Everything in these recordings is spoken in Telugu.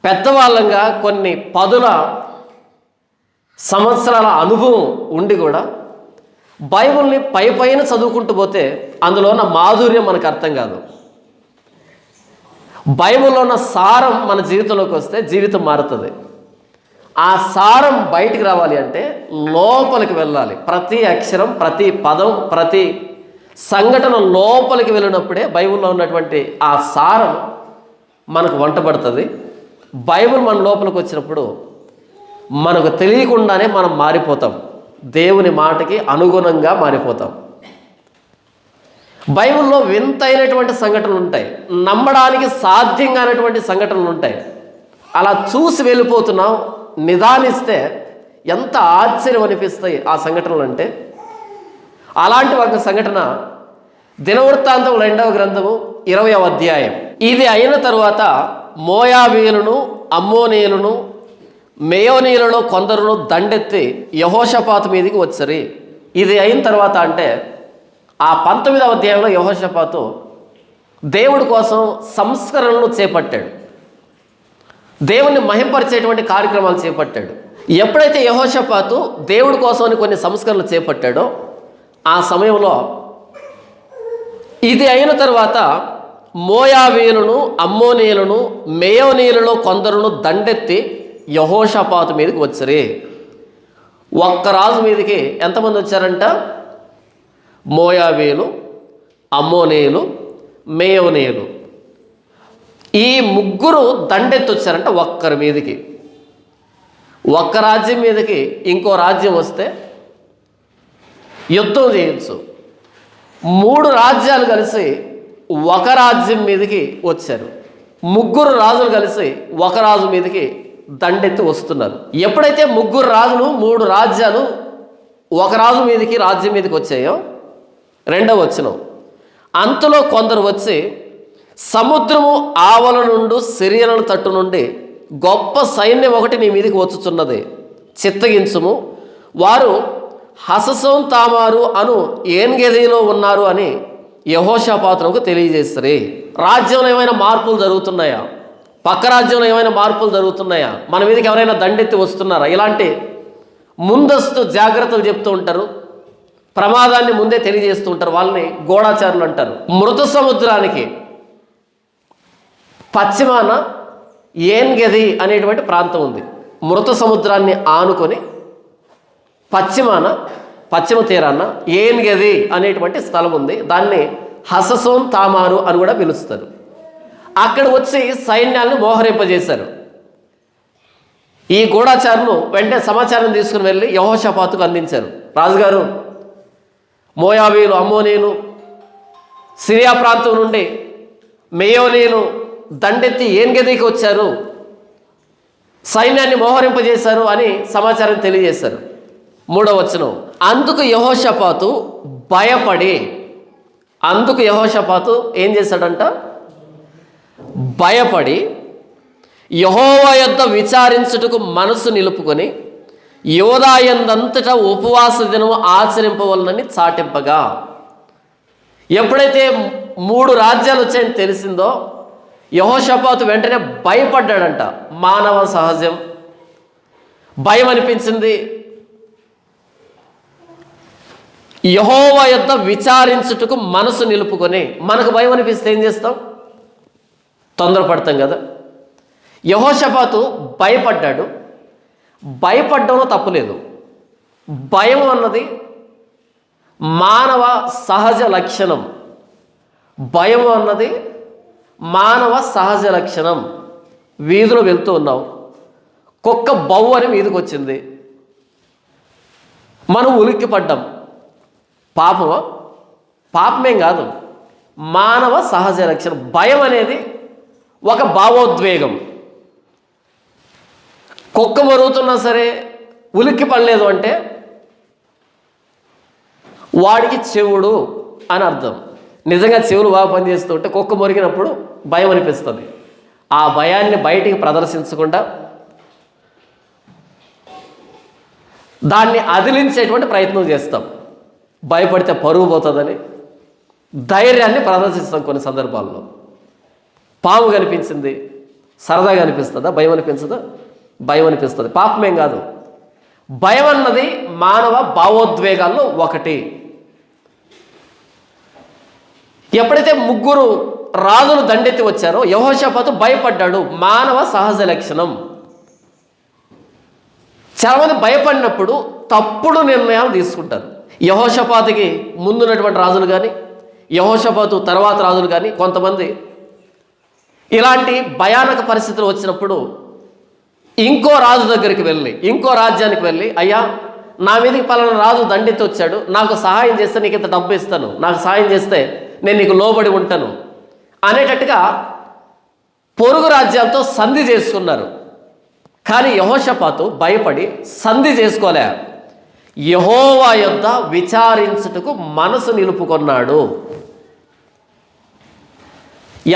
పెద్దవాళ్ళంగా కొన్ని పదుల సంవత్సరాల అనుభవం ఉండి కూడా బైబిల్ని పైన చదువుకుంటూ పోతే అందులో ఉన్న మాధుర్యం మనకు అర్థం కాదు. బైబిల్లో ఉన్న సారం మన జీవితంలోకి వస్తే జీవితం మారుతుంది. ఆ సారం బయటికి రావాలి అంటే లోపలికి వెళ్ళాలి. ప్రతి అక్షరం, ప్రతి పదం, ప్రతి సంఘటన లోపలికి వెళ్ళినప్పుడే బైబిల్లో ఉన్నటువంటి ఆ సారం మనకు వంటబడుతుంది. బైబిల్ మన లోపలికి వచ్చినప్పుడు మనకు తెలియకుండానే మనం మారిపోతాం. దేవుని మాటకి అనుగుణంగా మారిపోతాం. బైబిల్లో వింతైనటువంటి సంఘటనలు ఉంటాయి, నమ్మడానికి సాధ్యం కానటువంటి సంఘటనలు ఉంటాయి. అలా చూసి వెళ్ళిపోతున్నాం, నిదానిస్తే ఎంత ఆశ్చర్యం అనిపిస్తాయి ఆ సంఘటనలు అంటే. అలాంటి ఒక సంఘటన దినవృత్తాంతం 2వ గ్రంథము 20వ అధ్యాయం. ఇది అయిన తరువాత మోయాబీయులను, అమ్మోనీయులను, మెయోనీయులలో కొందరును దండెత్తి యెహోషాపాతు మీదకి వచ్చారు. ఇది అయిన తర్వాత అంటే ఆ 19వ అధ్యాయంలో యెహోషాపాతు దేవుడి కోసం సంస్కరణలు చేపట్టాడు, దేవుణ్ణి మహింపరిచేటువంటి కార్యక్రమాలు చేపట్టాడు. ఎప్పుడైతే యెహోషాపాతు దేవుడి కోసం కొన్ని సంస్కరణలు చేపట్టాడో ఆ సమయంలో ఇది అయిన తర్వాత మోయాబీయులను, అమ్మోనీయులను, మెయోనీయులలో కొందరును దండెత్తి యెహోషాపాతు మీదకి వచ్చారు. ఒక్క రాజు మీదకి ఎంతమంది వచ్చారంట? మోయాబీయులు, అమ్మోనీయులు, మెయోనీయులు. ఈ ముగ్గురు దండెత్తి వచ్చారంట ఒక్కరి మీదకి. ఒక్క రాజ్యం మీదకి ఇంకో రాజ్యం వస్తే యుద్ధం చేయొచ్చు. 3 రాజ్యాలు కలిసి ఒక రాజ్యం మీదకి వచ్చారు. 3 రాజులు కలిసి ఒక రాజు మీదకి దండెత్తి వస్తున్నారు. ఎప్పుడైతే 3 రాజులు 3 రాజ్యాలు ఒక రాజు మీదకి రాజ్యం మీదకి వచ్చాయో 2వ వచనం, అంతలో కొందరు వచ్చి సముద్రము ఆవల నుండి సిరియలను తట్టు నుండి గొప్ప సైన్యం ఒకటి నీ మీదకి వచ్చుచున్నది, చిత్తగించుము, వారు హససోన్ తామారు అను ఏన్గెదీలో ఉన్నారు అని యెహోషాపాతునకు తెలియజేస్తారు. రాజ్యంలో ఏమైనా మార్పులు జరుగుతున్నాయా? పక్క రాజ్యంలో ఏమైనా మార్పులు జరుగుతున్నాయా? మన మీదకి ఎవరైనా దండెత్తి వస్తున్నారా? ఇలాంటి ముందస్తు జాగ్రత్తలు చెప్తూ ఉంటారు, ప్రమాదాన్ని ముందే తెలియజేస్తూ ఉంటారు. వాళ్ళని గూఢచారులు అంటారు. మృత సముద్రానికి పశ్చిమాన ఏన్గెది అనేటువంటి ప్రాంతం ఉంది. మృత సముద్రాన్ని ఆనుకొని పశ్చిమ తీరాన ఏన్గెది అనేటువంటి స్థలం ఉంది. దాన్ని హససోన్ తామారు అని కూడా పిలుస్తారు. అక్కడ వచ్చి సైన్యాలను మోహరింపజేశారు. ఈ గూఢచారులు వెంటనే సమాచారం తీసుకుని వెళ్ళి యెహోషాపాతుకు అందించారు. రాజుగారు, మోయాబీయులు, అమ్మోనీయులు, సిరియా ప్రాంతం నుండి మెయోనీయులు దండెత్తి ఏన్గెదికి వచ్చారు, సైన్యాన్ని మోహరింపజేశారు అని సమాచారం తెలియజేశారు. 3వ వచనం, అందుకు యెహోషాపాతు భయపడి, అందుకు యెహోషాపాతు ఏం చేశాడంట? భయపడి యెహోవా యొద్ద విచారించుటకు మనసు నిలుపుకొని యోదాయందంతటా ఉపవాస దినము ఆచరింపవలనని చాటింపగా. ఎప్పుడైతే 3 రాజ్యాలు వచ్చాయని తెలిసిందో యెహోషాపాతు వెంటనే భయపడ్డాడంట. మానవ సహజం, భయం అనిపించింది. యెహోవా యొద్ద విచారించుటకు మనసు నిలుపుకొని, మనకు భయం అనిపిస్తే ఏం చేస్తాం? తొందరపడతాం కదా. యెహోషాపాతు భయపడ్డాడు. భయపడ్డంలో తప్పులేదు. భయం అన్నది మానవ సహజ లక్షణం. భయం అన్నది మానవ సహజ లక్షణం. వీధిలో వెళ్తూ ఉన్నాం, కుక్క బవ్వు అని వీధికి వచ్చింది, మనం ఉలిక్కి పడ్డాం. పాపమా? పాపమేం కాదు, మానవ సహజ లక్షణం. భయం అనేది ఒక భావోద్వేగం. కుక్క మరుగుతున్నా సరే ఉలిక్కి పడలేదు అంటే వాడికి చెవుడు అని అర్థం. నిజంగా చెవులు బాగా పనిచేస్తూ ఉంటే కుక్క మొరిగినప్పుడు భయం అనిపిస్తుంది. ఆ భయాన్ని బయటికి ప్రదర్శించకుండా దాన్ని అదిలించేటువంటి ప్రయత్నం చేస్తాం. భయపడితే పరువు పోతుందని ధైర్యాన్ని ప్రదర్శిస్తాం. కొన్ని సందర్భాల్లో పాము కనిపించింది, సరదాగా అనిపిస్తుందా? భయం అనిపించదా? భయం అనిపిస్తుంది. పాపమేం కాదు. భయం అన్నది మానవ భావోద్వేగాల్లో ఒకటి. ఎప్పుడైతే ముగ్గురు రాజులు దండెత్తి వచ్చారో యెహోషాపాతు భయపడ్డాడు. మానవ సహజ లక్షణం. చాలామంది భయపడినప్పుడు తప్పుడు నిర్ణయాలు తీసుకుంటారు. యెహోషాపాతుకి ముందున్నటువంటి రాజులు కానీ, యెహోషాపాతు తర్వాత రాజులు కానీ కొంతమంది ఇలాంటి భయానక పరిస్థితులు వచ్చినప్పుడు ఇంకో రాజు దగ్గరికి వెళ్ళి, ఇంకో రాజ్యానికి వెళ్ళి, అయ్యా నా మీదకి పలానా రాజు దండెత్తి వచ్చాడు, నాకు సహాయం చేస్తే నీకు ఇంత డబ్బు ఇస్తాను, నాకు సహాయం చేస్తే నేను నీకు లోబడి ఉంటాను అనేటట్టుగా పొరుగు రాజ్యాలతో సంధి చేసుకున్నారు. కానీ యెహోషాపాతు భయపడి సంధి చేసుకోలే. యెహోవా యొద్ద విచారించుటకు మనసు నిలుపుకొన్నాడు.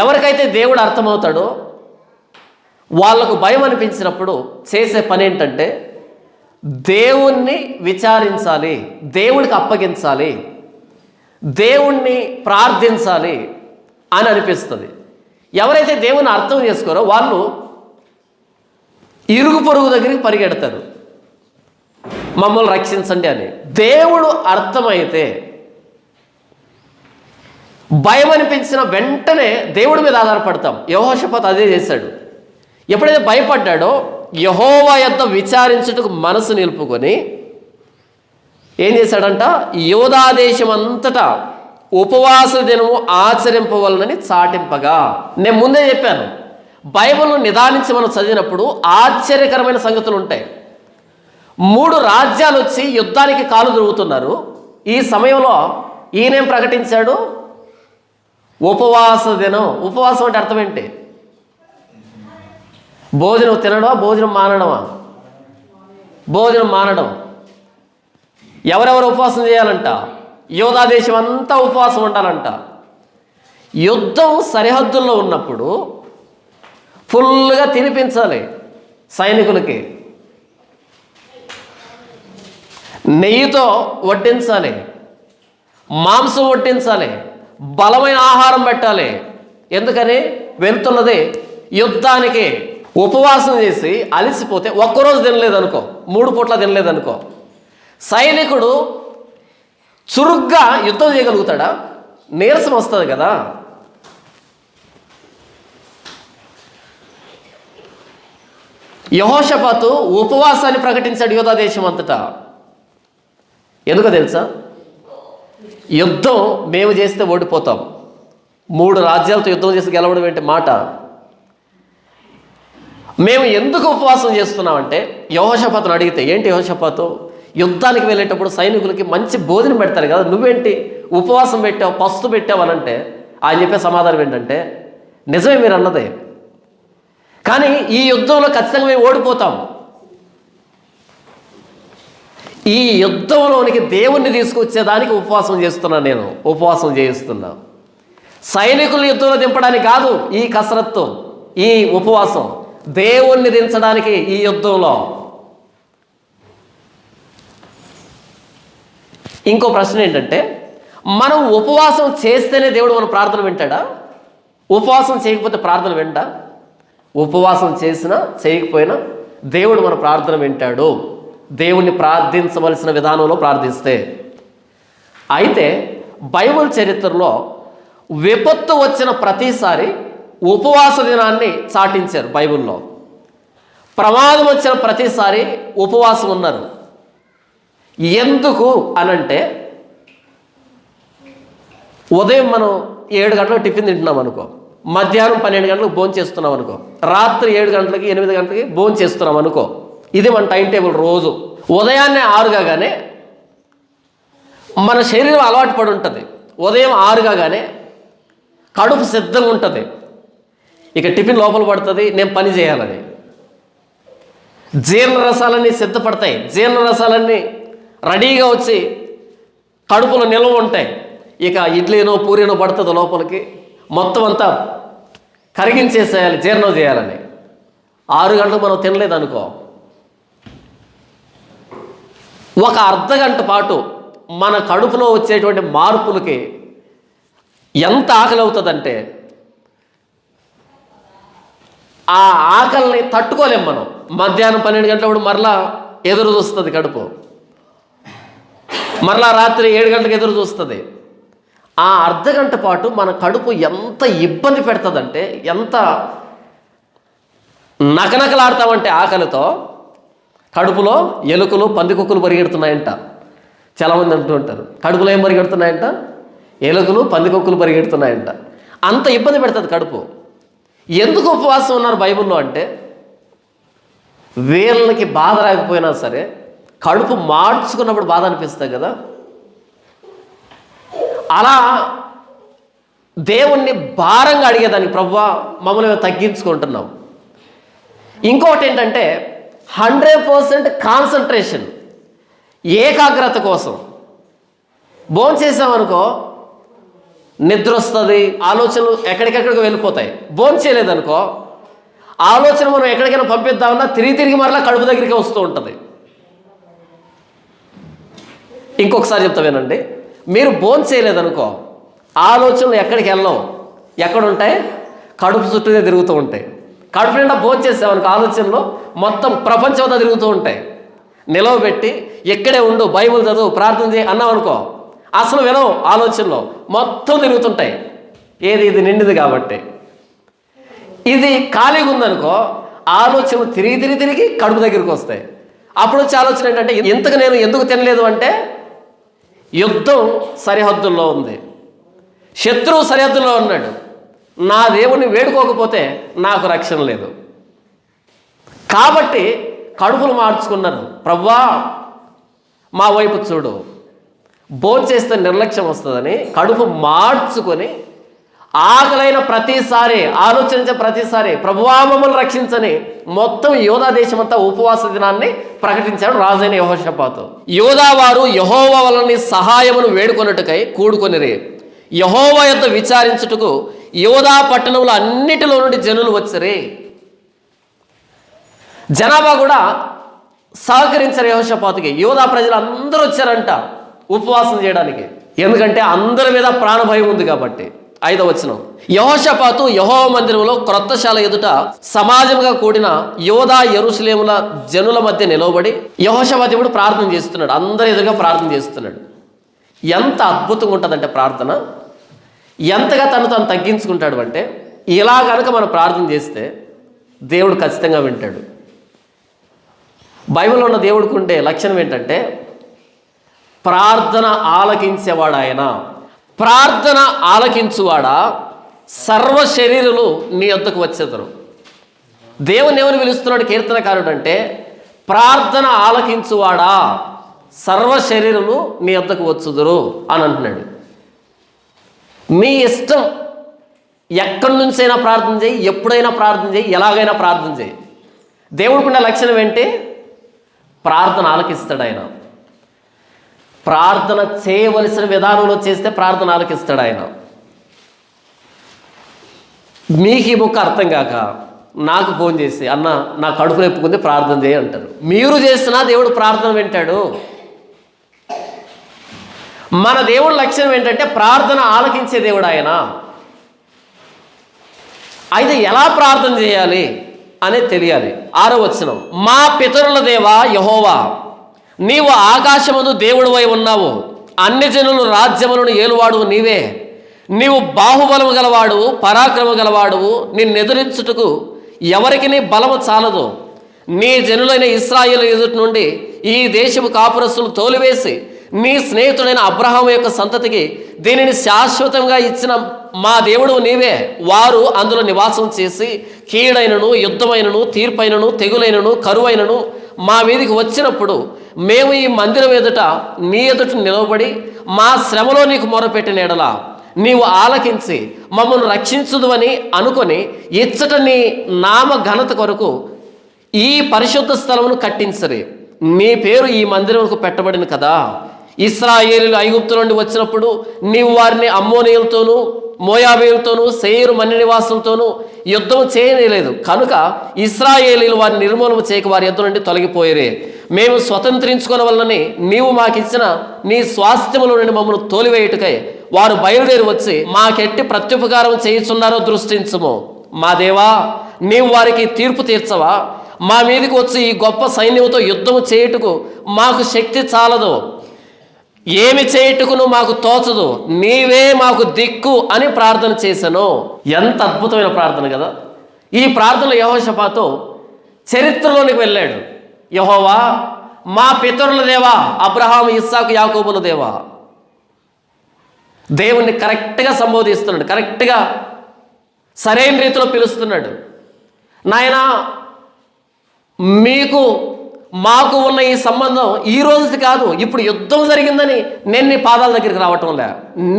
ఎవరికైతే దేవుడు అర్థమవుతాడో వాళ్లకు భయం అనిపించినప్పుడు చేసే పని ఏంటంటే దేవుణ్ణి విచారించాలి, దేవుడికి అప్పగించాలి, దేవుణ్ణి ప్రార్థించాలి అని అనిపిస్తుంది. ఎవరైతే దేవుని అర్థం చేసుకోరో వాళ్ళు ఇరుగు పొరుగు దగ్గరికి పరిగెడతారు, మమ్మల్ని రక్షించండి అని. దేవుడు అర్థమైతే భయం అనిపించిన వెంటనే దేవుడి మీద ఆధారపడతాం. యెహోషాపాతు అదే చేశాడు. ఎప్పుడైతే భయపడ్డాడో యెహోవా యొద్ద విచారించుటకు మనసు నిలుపుకొని ఏం చేశాడంట, యూదా దేశం అంతటా ఉపవాస దినము ఆచరింపవలనని చాటింపగా. నేను ముందే చెప్పాను, బైబిల్ను నిదానించి మనం చదివినప్పుడు ఆశ్చర్యకరమైన సంగతులు ఉంటాయి. 3 రాజ్యాలు వచ్చి యుద్ధానికి కాలు దురుగుతున్నారు. ఈ సమయంలో ఈయనేం ప్రకటించాడు? ఉపవాస దినం. ఉపవాసం అంటే అర్థం ఏంటి? భోజనం తినడమా, భోజనం మానడమా? భోజనం మానడం. ఎవరెవరు ఉపవాసం చేయాలంట? యూదా దేశం అంతా ఉపవాసం ఉండాలంట. యుద్ధం సరిహద్దుల్లో ఉన్నప్పుడు ఫుల్గా తినిపించాలి సైనికులకి, నెయ్యితో వడ్డించాలి, మాంసం వడ్డించాలి, బలమైన ఆహారం పెట్టాలి. ఎందుకని? వెళ్తున్నది యుద్ధానికి. ఉపవాసం చేసి అలసిపోతే ఒక్కరోజు తినలేదనుకో, 3 పూట్ల తినలేదనుకో, సైనికుడు చురుగ్గా యుద్ధం చేయగలుగుతాడా? నీరసం వస్తుంది కదా. యెహోషాపాతు ఉపవాసాన్ని ప్రకటించాడు యూదా దేశం అంతటా. ఎందుకో తెలుసా? యుద్ధం మేము చేస్తే ఓడిపోతాం. 3 రాజ్యాలతో యుద్ధం చేసి గెలవడం ఏంటి మాట? మేము ఎందుకు ఉపవాసం చేస్తున్నామంటే, యెహోషాపాతును అడిగితే, ఏంటి యెహోషాపాతు, యుద్ధానికి వెళ్ళేటప్పుడు సైనికులకి మంచి భోజనం పెడతారు కదా, నువ్వేంటి ఉపవాసం పెట్టావు, పస్తు పెట్టావు అనంటే ఆయన చెప్పే సమాధానం ఏంటంటే, నిజమే మీరు అన్నదే, కానీ ఈ యుద్ధంలో ఖచ్చితంగా మేము ఓడిపోతాం. ఈ యుద్ధంలోనికి దేవుణ్ణి తీసుకొచ్చేదానికి ఉపవాసం చేస్తున్నాను, నేను ఉపవాసం చేయిస్తున్నా. సైనికులు యుద్ధంలో దింపడానికి కాదు ఈ కసరత్తు, ఈ ఉపవాసం దేవుణ్ణి దించడానికి ఈ యుద్ధంలో. ఇంకో ప్రశ్న ఏంటంటే, మనం ఉపవాసం చేస్తేనే దేవుడు మన ప్రార్థన వింటాడా? ఉపవాసం చేయకపోతే ప్రార్థన వింటా? ఉపవాసం చేసినా చేయకపోయినా దేవుడు మన ప్రార్థన వింటాడు, దేవుణ్ణి ప్రార్థించవలసిన విధానంలో ప్రార్థిస్తే. అయితే బైబిల్ చరిత్రలో విపత్తు వచ్చిన ప్రతిసారి ఉపవాస దినాన్ని చాటించారు. బైబిల్లో ప్రమాదం వచ్చిన ప్రతిసారి ఉపవాసం ఉన్నారు. ఎందుకు అనంటే, ఉదయం మనం 7 గంటలకు టిఫిన్ తింటున్నాం అనుకో, మధ్యాహ్నం 12 గంటలకు భోజనం చేస్తున్నాం అనుకో, రాత్రి 7 గంటలకి 8 గంటలకి భోజనం చేస్తున్నాం అనుకో. ఇది మన టైం టేబుల్. రోజు ఉదయాన్నే 6 కాగానే మన శరీరం అలవాటు పడి ఉంటుంది. ఉదయం 6 కాగానే కడుపు సిద్ధంగా ఉంటుంది, ఇక టిఫిన్ లోపల పడుతుంది, నేను పని చేయాలని. జీర్ణరసాలన్నీ సిద్ధపడతాయి, జీర్ణరసాలన్నీ రెడీగా వచ్చి కడుపులో నిల్వ ఉంటాయి. ఇక ఇడ్లీనో పూరీనో పడుతుంది లోపలికి, మొత్తం అంతా కరిగించేసేయాలి, జీర్ణం చేయాలని. 6 గంటలకు మనం తినలేదనుకో, ఒక అర్ధగంట పాటు మన కడుపులో వచ్చేటువంటి మార్పులకి ఎంత ఆకలి అవుతుందంటే, ఆ ఆకలిని తట్టుకోలేం మనం. మధ్యాహ్నం 12 గంటలప్పుడు మరలా ఎదురు చూస్తుంది కడుపు, మరలా రాత్రి 7 గంటలకు ఎదురు చూస్తుంది. ఆ అర్ధగంట పాటు మన కడుపు ఎంత ఇబ్బంది పెడుతుందంటే, ఎంత నకనకలాడతామంటే ఆకలితో కడుపులో ఎలుకలు పందికొక్కులు పరిగెడుతున్నాయంట. చాలామంది అంటూ ఉంటారు, కడుపులో ఏం పరిగెడుతున్నాయంట? ఎలుకలు పందికొక్కులు పరిగెడుతున్నాయంట. అంత ఇబ్బంది పెడుతుంది కడుపు. ఎందుకు ఉపవాసం ఉన్నారు బైబిల్లో అంటే, వీళ్ళకి బాధ రాకపోయినా సరే కడుపు మార్చుకున్నప్పుడు బాధ అనిపిస్తుంది కదా. అలా దేవుణ్ణి భారంగా అడిగేదానికి, ప్రభువా మమ్మల్ని మేము తగ్గించుకుంటున్నాం. ఇంకొకటి ఏంటంటే 100% కాన్సన్ట్రేషన్, ఏకాగ్రత కోసం. భోంచేసామనుకో నిద్ర వస్తుంది, ఆలోచనలు ఎక్కడికెక్కడికి వెళ్ళిపోతాయి. భోంచేయలేదనుకో ఆలోచన మనం ఎక్కడికైనా పంపిద్దామన్నా తిరిగి మరలా కడుపు దగ్గరికి వస్తూ ఉంటుంది. ఇంకొకసారి చెప్తా వినండి, మీరు భోంచేయలేదనుకో ఆలోచనలు ఎక్కడికి వెళ్ళవు, ఎక్కడుంటాయి? కడుపు చుట్టూనే తిరుగుతూ ఉంటాయి. కడుపు నిండా భోంచేసామనుకో ఆలోచనలు మొత్తం ప్రపంచం అంతా తిరుగుతూ ఉంటాయి. నిలవబెట్టి ఇక్కడే ఉండు, బైబిల్ చదువు, ప్రార్థన చేయి అన్నామనుకో అసలు వినవు, ఆలోచనలో మొత్తం తిరుగుతుంటాయి. ఏది? ఇది నిండిది కాబట్టి. ఇది ఖాళీగా ఉందనుకో ఆలోచనలు తిరిగి కడుపు దగ్గరికి వస్తాయి. అప్పుడు వచ్చే ఆలోచన ఏంటంటే, ఇంతకు నేను ఎందుకు తినలేదు అంటే, యుద్ధం సరిహద్దుల్లో ఉంది, శత్రువు సరిహద్దుల్లో ఉన్నాడు, నా దేవుణ్ణి వేడుకోకపోతే నాకు రక్షణ లేదు. కాబట్టి కడుపులు మార్చుకున్నారు. ప్రభువా మా వైపు చూడు, భోంచేస్తే నిర్లక్ష్యం వస్తుందని కడుపు మార్చుకొని ఆకలైన ప్రతిసారి, ఆలోచించే ప్రతిసారి ప్రభువా మమ్మల్ని రక్షించని మొత్తం యూదా దేశమంతా ఉపవాస దినాన్ని ప్రకటించాడు రాజైన యెహోషాపాతు. యూదా వారు యెహోవా వలన సహాయమును వేడుకొనుటకై కూడుకొనిరి. యెహోవా యొద్ద విచారించుటకు యూదా పట్టణములు అన్నిటిలో నుండి జనులు వచ్చారే. జనాభా కూడా సహకరించారు యెహోషాపాతుకి. యూదా ప్రజలు అందరూ వచ్చారంట ఉపవాసం చేయడానికి, ఎందుకంటే అందరి మీద ప్రాణభయం ఉంది కాబట్టి. 5వ వచనం, యెహోషాపాతు యెహోవా మందిరంలో క్రొత్తశాల ఎదుట సమాజంగా కూడిన యూదా యెరూషలేముల జనుల మధ్య నిలవబడి యెహోషాపాతు ఇప్పుడు ప్రార్థన చేస్తున్నాడు, అందరి ఎదురుగా ప్రార్థన చేస్తున్నాడు. ఎంత అద్భుతంగా ఉంటుందంటే ప్రార్థన, ఎంతగా తను తగ్గించుకుంటాడు అంటే, ఇలా కనుక మనం ప్రార్థన చేస్తే దేవుడు ఖచ్చితంగా వింటాడు. బైబిల్లో ఉన్న దేవుడికి ఉండే లక్షణం ఏంటంటే, ప్రార్థన ఆలకించేవాడు ఆయన. ప్రార్థన ఆలకించువాడా సర్వ శరీరులు నీ వద్దకు వచ్చేదరు. దేవుని ఎవరు పిలుస్తున్నాడు కీర్తనకారుడు అంటే, ప్రార్థన ఆలకించువాడా సర్వ శరీరులు నీ వద్దకు వచ్చుదురు అని అంటున్నాడు. నీ ఇష్టం, ఎక్కడి నుంచైనా ప్రార్థన చేయి, ఎప్పుడైనా ప్రార్థన చేయి, ఎలాగైనా ప్రార్థన చేయి. దేవుడికి ఉన్న లక్షణం ఏంటి? ప్రార్థన ఆలకిస్తాడు ఆయన. ప్రార్థన చేయవలసిన విధానంలో చేస్తే ప్రార్థన ఆలకిస్తాడు ఆయన. మీకు ఈ ముక్క అర్థం కాక నాకు ఫోన్ చేసి, అన్న నా కడుపు నొప్పుకుంది ప్రార్థన చేయి అంటారు. మీరు చేసినా దేవుడు ప్రార్థన వింటాడు. మన దేవుడి లక్ష్యం ఏంటంటే ప్రార్థన ఆలకించే దేవుడు ఆయన. అయితే ఎలా ప్రార్థన చేయాలి అనేది తెలియాలి. 6వ వచనం, మా పితరుల దేవా యెహోవా, నీవు ఆకాశమందు దేవుడివై ఉన్నావు, అన్ని జనులు రాజ్యములను ఏలువాడువు నీవే. నీవు బాహుబలము గలవాడు, పరాక్రమ గలవాడువు, నిన్నెదురించుటకు ఎవరికి నీ బలము చాలదు. నీ జనులైన ఇశ్రాయేలు ఎదుటి నుండి ఈ దేశపు కాపురస్తులు తోలివేసి నీ స్నేహితుడైన అబ్రహాము యొక్క సంతతికి దీనిని శాశ్వతంగా ఇచ్చిన మా దేవుడు నీవే. వారు అందులో నివాసం చేసి కీడైనను, యుద్ధమైనను, తీర్పైనను, తెగులైనను, కరువైనను మా మీదికి వచ్చినప్పుడు మేము ఈ మందిరం ఎదుట నీ ఎదుట నిలవబడి మా శ్రమలో నీకు మొరపెట్టిన ఎడల నీవు ఆలకించి మమ్మల్ని రక్షించుదువని అనుకొని ఇచ్చట నీ నామ ఘనత కొరకు ఈ పరిశుద్ధ స్థలమును కట్టించరి. నీ పేరు ఈ మందిరంకు పెట్టబడిన కదా. ఇశ్రాయేలీయులు ఐగుప్తు నుండి వచ్చినప్పుడు నీవు వారిని అమ్మోనీయులతోనూ మోయాబీయులతోనూ శేయరు మన్ని నివాసులతోనూ యుద్ధం చేయలేదు కనుక ఇశ్రాయేలీయులు వారిని నిర్మూలన చేయక వారి యుద్ధం నుండి తొలగిపోయారే. మేము స్వతంత్రించుకున్న వలనని నీవు మాకిచ్చిన నీ స్వాస్థ్యముల నుండి మమ్మల్ని తోలివేయుటకై వారు బయలుదేరి వచ్చి మాకెట్టి ప్రత్యుపకారం చేయుచున్నారో దృష్టించుము. మా దేవా, నీవు వారికి తీర్పు తీర్చవా? మా మీదకి వచ్చి ఈ గొప్ప సైన్యంతో యుద్ధము చేయుటకు మాకు శక్తి చాలదు, ఏమి చేయుటకును మాకు తోచదు, నీవే మాకు దిక్కు అని ప్రార్థన చేశాను. ఎంత అద్భుతమైన ప్రార్థన కదా! ఈ ప్రార్థనలో యెహోషాపాతు చరిత్రలోనికి వెళ్ళాడు. యెహోవా, మా పితరుల దేవా, అబ్రహాము, ఇస్సాకు, యాకోబుల దేవా. దేవుణ్ణి కరెక్ట్గా సంబోధిస్తున్నాడు, కరెక్ట్గా సరైన రీతిలో పిలుస్తున్నాడు. నాయనా, మీకు మాకు ఉన్న ఈ సంబంధం ఈ రోజుది కాదు, ఇప్పుడు యుద్ధం జరిగిందని నేను నీ పాదాల దగ్గరికి రావటంలే.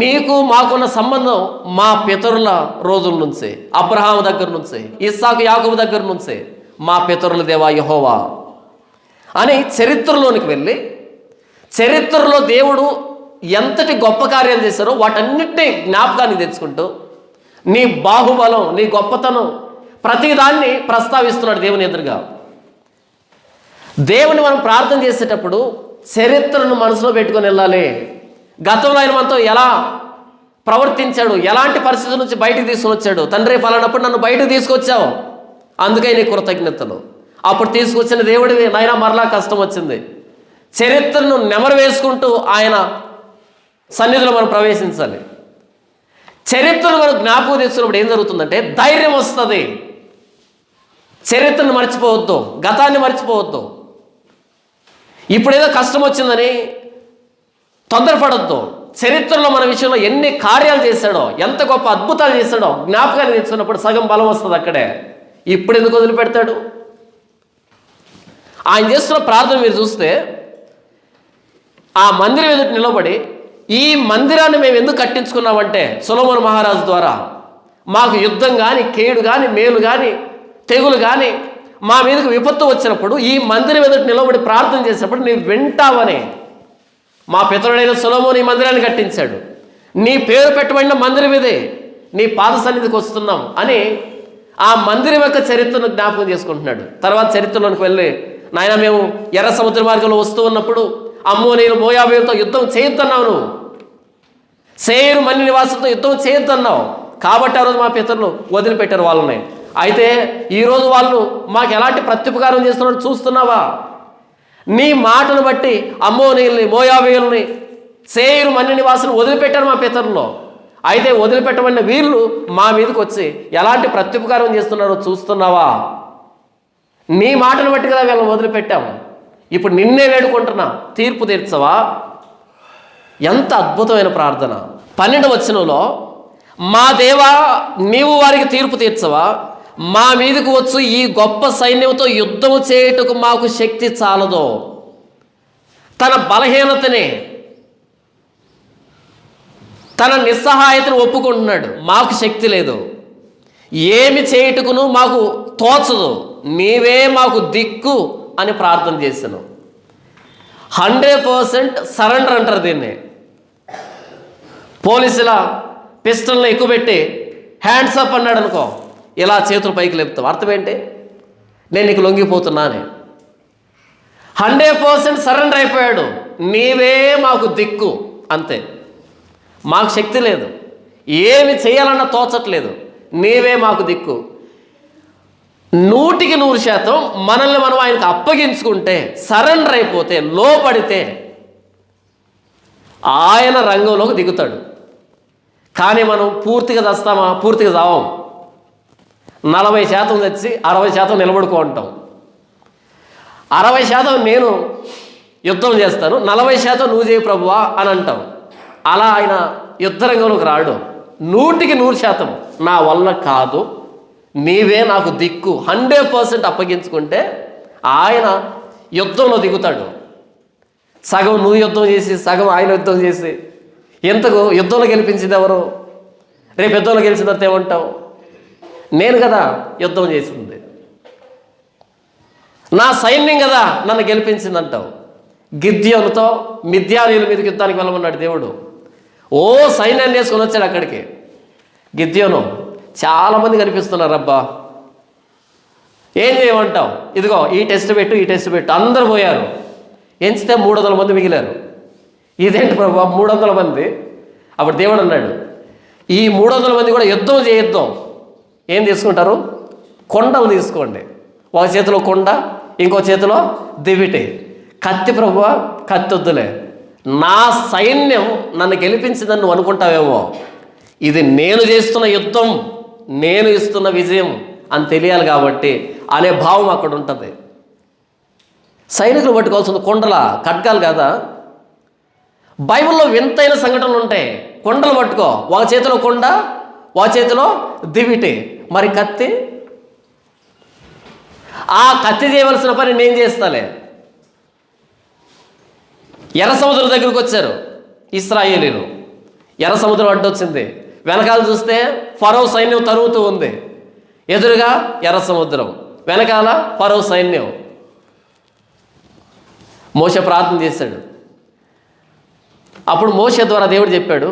నీకు మాకున్న సంబంధం మా పితరుల రోజుల నుంచి, అబ్రహాము దగ్గర నుంచి, ఇస్సాకు, యాకోబు దగ్గర నుంచి, మా పితరుల దేవా యెహోవా అని చరిత్రలోనికి వెళ్ళి, చరిత్రలో దేవుడు ఎంతటి గొప్ప కార్యాలు చేశారో వాటన్నిటినీ జ్ఞాపకాన్ని తెచ్చుకుంటూ నీ బాహుబలం, నీ గొప్పతనం, ప్రతిదాన్ని ప్రస్తావిస్తున్నాడు దేవుని ఎదురుగా. దేవుని మనం ప్రార్థన చేసేటప్పుడు చరిత్రను మనసులో పెట్టుకొని వెళ్ళాలి. గతంలో ఆయన మనతో ఎలా ప్రవర్తించాడు, ఎలాంటి పరిస్థితుల నుంచి బయటికి తీసుకొని వచ్చాడు. తండ్రి, పలానప్పుడు నన్ను బయటకు తీసుకొచ్చావు, అందుకే నీ కృతజ్ఞతలు. అప్పుడు తీసుకొచ్చిన దేవుడివి, నాయన మరలా కష్టం వచ్చింది. చరిత్రను నెమరు వేసుకుంటూ ఆయన సన్నిధిలో మనం ప్రవేశించాలి. చరిత్రను మనం జ్ఞాపకం తెచ్చుకున్నప్పుడు ఏం జరుగుతుందంటే ధైర్యం వస్తుంది. చరిత్రను మర్చిపోవద్దు, గతాన్ని మర్చిపోవద్దు. ఇప్పుడేదో కష్టం వచ్చిందని తొందరపడద్దు. చరిత్రలో మన విషయంలో ఎన్ని కార్యాలు చేశాడో, ఎంత గొప్ప అద్భుతాలు చేశాడో జ్ఞాపకాన్ని తెచ్చుకున్నప్పుడు సగం బలం వస్తుంది అక్కడే. ఇప్పుడు ఎందుకు వదిలిపెడతాడు? ఆయన చేస్తున్న ప్రార్థన మీరు చూస్తే, ఆ మందిరం ఎదుట నిలబడి, ఈ మందిరాన్ని మేము ఎందుకు కట్టించుకున్నామంటే సొలొమోను మహారాజు ద్వారా మాకు యుద్ధం కానీ, కేడు కానీ, మేలు కానీ, తెగులు కానీ మా మీదకు విపత్తు వచ్చినప్పుడు ఈ మందిరం ఎదుట నిలబడి ప్రార్థన చేసినప్పుడు నీవు వింటావని. మా పితరుడైన సొలొమోను ఈ మందిరాన్ని కట్టించాడు, నీ పేరు పెట్టబడిన మందిరం ఇదే, నీ పాద సన్నిధికి వస్తున్నాం అని ఆ మందిరం యొక్క చరిత్రను జ్ఞాపకం చేసుకుంటున్నాడు. తర్వాత చరిత్రలోనికి వెళ్ళి, నాయన మేము ఎర్ర సముద్ర మార్గంలో వస్తూ ఉన్నప్పుడు అమ్మోనీయులు, మోయాబీయులతో యుద్ధం చేయొద్దన్నావు, నువ్వు సేయరు మన్ని నివాసులతో యుద్ధం చేయొద్దన్నావు, కాబట్టి ఆ రోజు మా పితరులు వదిలిపెట్టారు వాళ్ళని. అయితే ఈరోజు వాళ్ళు మాకు ఎలాంటి ప్రత్యుపకారం చేస్తున్నారో చూస్తున్నావా? నీ మాటను బట్టి అమ్మోనీయుల్ని, మోయాబీయుల్ని, సేయరు మన్ని నివాసులు వదిలిపెట్టారు మా పితరుల్లో. అయితే వదిలిపెట్టబడిన వీళ్ళు మా మీదకి వచ్చి ఎలాంటి ప్రత్యుపకారం చేస్తున్నారో చూస్తున్నావా? నీ మాటను బట్టి కదా వీళ్ళని వదిలిపెట్టాము, ఇప్పుడు నిన్నే వేడుకుంటున్నా, తీర్పు తీర్చవా? ఎంత అద్భుతమైన ప్రార్థన. 12వ వచనంలో, మా దేవా, నీవు వారికి తీర్పు తీర్చవా? మా మీదకు వచ్చు ఈ గొప్ప సైన్యంతో యుద్ధము చేయుటకు మాకు శక్తి చాలదో. తన బలహీనతని, తన నిస్సహాయతను ఒప్పుకుంటున్నాడు. మాకు శక్తి లేదు, ఏమి చేయుటకును మాకు తోచదు, నీవే మాకు దిక్కు అని ప్రార్థన చేశాను. 100% సరెండర్ అంటారు దీన్ని. పోలీసుల పిస్టల్ని ఎక్కువ పెట్టి హ్యాండ్స్ అప్ అన్నాడు అనుకో, ఇలా చేతులు పైకి లేపుతావు. అర్థం ఏంటి? నేను నీకు లొంగిపోతున్నానే. 100% సరెండర్ అయిపోయాడు. నీవే మాకు దిక్కు, అంతే. మాకు శక్తి లేదు, ఏమి చేయాలన్నా తోచట్లేదు, నీవే మాకు దిక్కు. 100% మనల్ని మనం ఆయనకు అప్పగించుకుంటే, సరెండర్ అయిపోతే, లోపడితే ఆయన రంగంలోకి దిగుతాడు. కానీ మనం పూర్తిగా చస్తామా? పూర్తిగా చావం. 40% చచ్చి 60% నిలబడుకో ఉంటాం. 60% నేను యుద్ధం చేస్తాను, 40% నువ్వు చేయి ప్రభువా అని అంటాం. అలా ఆయన యుద్ధ రంగంలోకి రాడు. 100% నా వల్ల కాదు, నీవే నాకు దిక్కు 100% అప్పగించుకుంటే ఆయన యుద్ధంలో దిగుతాడు. సగం నువ్వు యుద్ధం చేసి, సగం ఆయన యుద్ధం చేసి, ఎంతకు యుద్ధంలో గెలిపించింది ఎవరు? రేపు యుద్ధంలో గెలిచిన తర్వాత ఏమంటావు? నేను కదా యుద్ధం చేసింది, నా సైన్యం కదా నన్ను గెలిపించింది అంటావు. గిద్యోనుతో మిద్యానీయుల మీదకి యుద్ధానికి వెళ్ళమన్నాడు దేవుడు. ఓ సైన్యాన్ని వేసుకొని వచ్చాడు అక్కడికి. గిద్యోను, చాలామంది కనిపిస్తున్నారు అబ్బా, ఏం చేయమంటావు? ఇదిగో ఈ టెస్ట్ పెట్టు, ఈ టెస్ట్ పెట్టు. అందరూ పోయారు, ఎంచితే 300 మంది మిగిలారు. ఇదేంటి ప్రభు 300 మంది? అప్పుడు దేవుడు అన్నాడు, ఈ 300 మంది కూడా యుద్ధం చేయిద్దాం. ఏం తీసుకుంటారు? కొండలు తీసుకోండి, ఒక చేతిలో కొండ, ఇంకో చేతిలో దివిటి. కత్తి ప్రభువా, కత్తి వద్దులే, నా సైన్యం నన్ను గెలిపించిందని నువ్వు అనుకుంటావేమో, ఇది నేను చేస్తున్న యుద్ధం, నేను ఇస్తున్న విజయం అని తెలియాలి కాబట్టి అనే భావం అక్కడ ఉంటుంది. సైనికులు పట్టుకోవాల్సింది కొండల ఖడ్గాలు కదా. బైబిల్లో వింతైన సంఘటనలు ఉంటాయి. కొండలు పట్టుకో, ఒక చేతిలో కొండ, ఒక చేతిలో దివిటి, మరి కత్తి? ఆ కత్తి చేయవలసిన పని నేను చేస్తాలే. ఎర్ర సముద్రం దగ్గరికి వచ్చారు ఇశ్రాయేలీలు. ఎర్ర సముద్రం అడ్డొచ్చింది. వెనకాల చూస్తే ఫరో సైన్యం తరుగుతూ ఉంది. ఎదురుగా ఎర్ర సముద్రం, వెనకాల ఫరో సైన్యం. మోషే ప్రార్థన చేశాడు. అప్పుడు మోషే ద్వారా దేవుడు చెప్పాడు,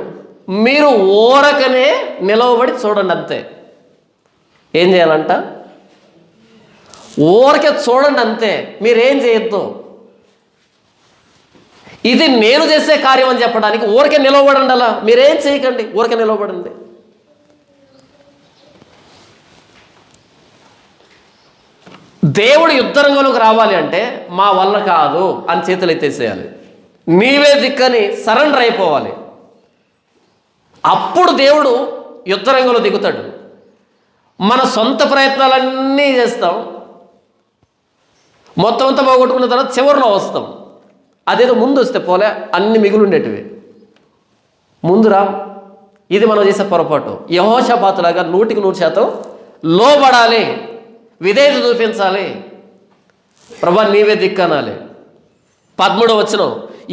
మీరు ఊరకనే నిలవబడి చూడండి, అంతే. ఏం చేయాలంట? ఊరకే చూడండి, అంతే, మీరేం చేయొద్దు. ఇది నేను చేసే కార్యం అని చెప్పడానికి ఊరికే నిలవబడండి. అలా మీరేం చేయకండి, ఊరికే నిలవబడండి. దేవుడు యుద్ధరంగంలోకి రావాలి అంటే మా వల్ల కాదు అని చేతులు ఎత్తేసేయాలి. నీవే దిక్కని సరెండర్ అయిపోవాలి. అప్పుడు దేవుడు యుద్ధరంగంలో దిగుతాడు. మన సొంత ప్రయత్నాలన్నీ చేస్తాం, మొత్తం అంతా పోగొట్టుకున్న తర్వాత చివరిలో వస్తాం. అదేదో ముందు వస్తే పోలే, అన్ని మిగులు ఉండేటివి. ముందురా, ఇది మనం చేసే పొరపాటు. యెహోషాపాతులాగా 100% లోబడాలి, విధేయత చూపించాలి, ప్రభా నీవే దిక్కనాలి. 13వ వచనం,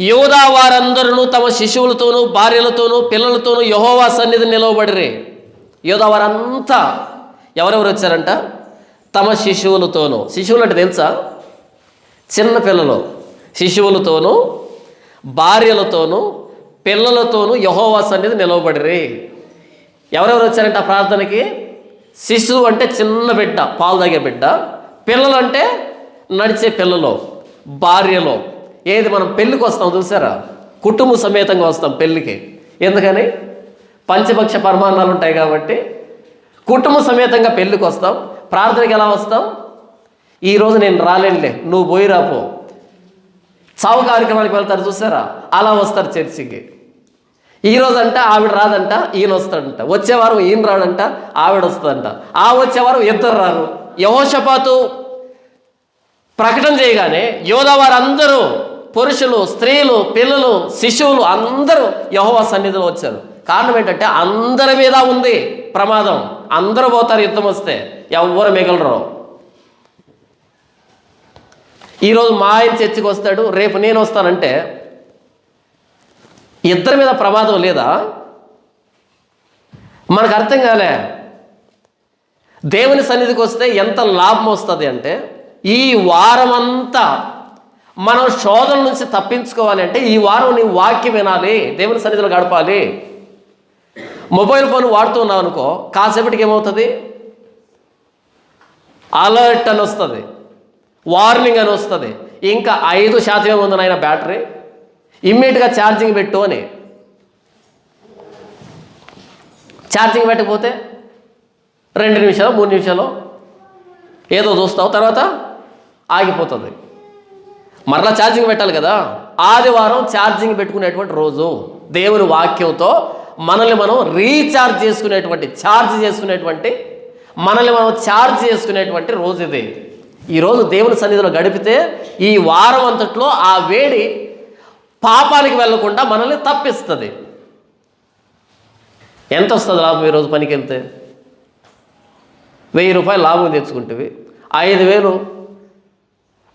యూదా వారందరూ తమ శిశువులతోనూ భార్యలతోనూ పిల్లలతోనూ యెహోవా సన్నిధి నిలవబడిరే. యూదా వారంతా ఎవరెవరు వచ్చారంట? తమ శిశువులతోనూ. శిశువులు అంటే తెలుసా? చిన్న పిల్లలు. శిశువులతోనూ భార్యలతోనూ పిల్లలతోనూ యెహోవా సన్నిధి నిలవబడిరే. ఎవరెవరు వచ్చారంట ఆ ప్రార్థనకి? శిశువు అంటే చిన్న బిడ్డ, పాలు తాగే బిడ్డ. పిల్లలు అంటే నడిచే పిల్లలు, భార్యలో. ఏది మనం పెళ్ళికి వస్తాం చూసారా, కుటుంబ సమేతంగా వస్తాం పెళ్ళికి. ఎందుకని? పంచపక్ష పరమాన్నాలు ఉంటాయి కాబట్టి కుటుంబ సమేతంగా పెళ్ళికి వస్తాం. ప్రార్థనకి ఎలా వస్తాం? ఈరోజు నేను రాలేనులే, నువ్వు పోయి రాపో. చావు కార్యక్రమానికి వెళ్తారు చూసారా, అలా వస్తారు చర్చికి. ఈరోజు అంట ఆవిడ రాదంట, ఈయన వస్తాడంట. వచ్చేవారం ఈయన రాడంట, ఆవిడ వస్తుందంట. ఆ వచ్చేవారం ఇద్దరు రారు. యెహోషాపాతు ప్రకటన చేయగానే యోధా వారందరూ, పురుషులు, స్త్రీలు, పిల్లలు, శిశువులు అందరూ యెహోవా సన్నిధిలో వచ్చారు. కారణం ఏంటంటే అందరి మీద ఉంది ప్రమాదం. అందరూ పోతారు యుద్ధం వస్తే, ఎవ్వరు మిగలరు. ఈరోజు మా ఆయన చర్చికి వస్తాడు, రేపు నేను వస్తానంటే ఇద్దరి మీద ప్రమాదం లేదా? మనకు అర్థం కాలే. దేవుని సన్నిధికి వస్తే ఎంత లాభం వస్తుంది అంటే, ఈ వారం అంతా మనం శోధన నుంచి తప్పించుకోవాలి అంటే ఈ వారం నీ వాక్యం వినాలి, దేవుని సన్నిధిలో గడపాలి. మొబైల్ ఫోన్ వాడుతున్నావు అనుకో, కాసేపటికి ఏమవుతుంది? అలర్ట్ అని వస్తుంది, వార్నింగ్ అని వస్తుంది. ఇంకా 5% ఏముంది నాయన బ్యాటరీ, ఇమ్మీడియట్గా ఛార్జింగ్ పెట్టు అని. ఛార్జింగ్ పెట్టకపోతే 2 నిమిషాలు 3 నిమిషాలు ఏదో చూస్తావు, తర్వాత ఆగిపోతుంది. మరలా ఛార్జింగ్ పెట్టాలి కదా. ఆదివారం ఛార్జింగ్ పెట్టుకునేటువంటి రోజు, దేవుని వాక్యంతో మనల్ని మనం రీఛార్జ్ చేసుకునేటువంటి, మనల్ని మనం ఛార్జ్ చేసుకునేటువంటి రోజు ఇది. ఈరోజు దేవుని సన్నిధిలో గడిపితే ఈ వారం అంతట్లో ఆ వేడి పాపానికి వెళ్లకుండా మనల్ని తప్పిస్తుంది. ఎంత వస్తుంది లాభం? ఈరోజు పనికి వెళ్తే 1000 రూపాయలు లాభం తెచ్చుకుంటేవి, 5000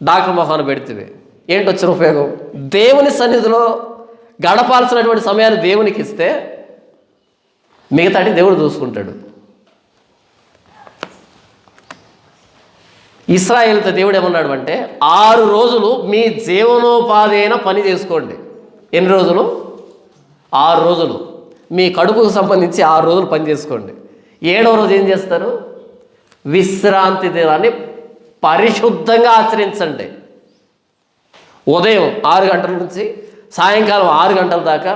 డాక్టర్ మొహాన్ని పెడితే ఏంటి వచ్చిన ఉపయోగం? దేవుని సన్నిధిలో గడపాల్సినటువంటి సమయాన్ని దేవునికి ఇస్తే మిగతాటి దేవుడు చూసుకుంటాడు. ఇశ్రాయేలుతో దేవుడు ఏమన్నాడు అంటే, 6 రోజులు మీ జీవనోపాధి అయిన పని చేసుకోండి. ఎన్ని రోజులు? 6 రోజులు. మీ కడుపుకు సంబంధించి 6 రోజులు పని చేసుకోండి. 7వ రోజు ఏం చేస్తారు? విశ్రాంతి దినాన్ని పరిశుద్ధంగా ఆచరించండి. ఉదయం 6 గంటల నుంచి సాయంకాలం 6 గంటల దాకా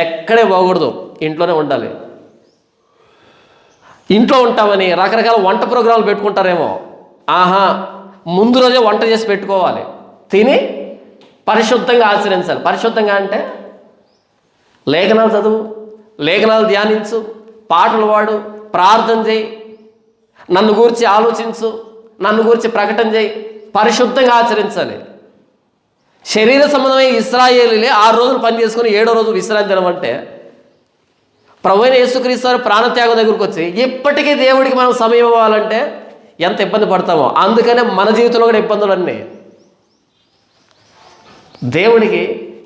ఎక్కడే పోకూడదు, ఇంట్లోనే ఉండాలి. ఇంట్లో ఉంటామని రకరకాల వంట ప్రోగ్రాంలు పెట్టుకుంటారేమో. ముందు రోజే వంట చేసి పెట్టుకోవాలి, తిని పరిశుద్ధంగా ఆచరించాలి. పరిశుద్ధంగా అంటే లేఖనాలు చదువు, లేఖనాలు ధ్యానించు, పాటలు పాడు, ప్రార్థన చేయి, నన్ను గురించి ఆలోచించు, నన్ను గురించి ప్రకటన చేయి, పరిశుద్ధంగా ఆచరించాలి. శరీర సంబంధమైన ఇశ్రాయేలీలే 6 రోజులు పని చేసుకుని 7వ రోజు విశ్రాంతి తినమంటే ప్రభువైన యేసుక్రీస్తు వారి ప్రాణత్యాగం దగ్గరికి వచ్చి ఇప్పటికీ దేవుడికి మనం సమయం ఇవ్వాలంటే ఎంత ఇబ్బంది పడతామో. అందుకనే మన జీవితంలో కూడా ఇబ్బందులన్నీ. దేవుడికి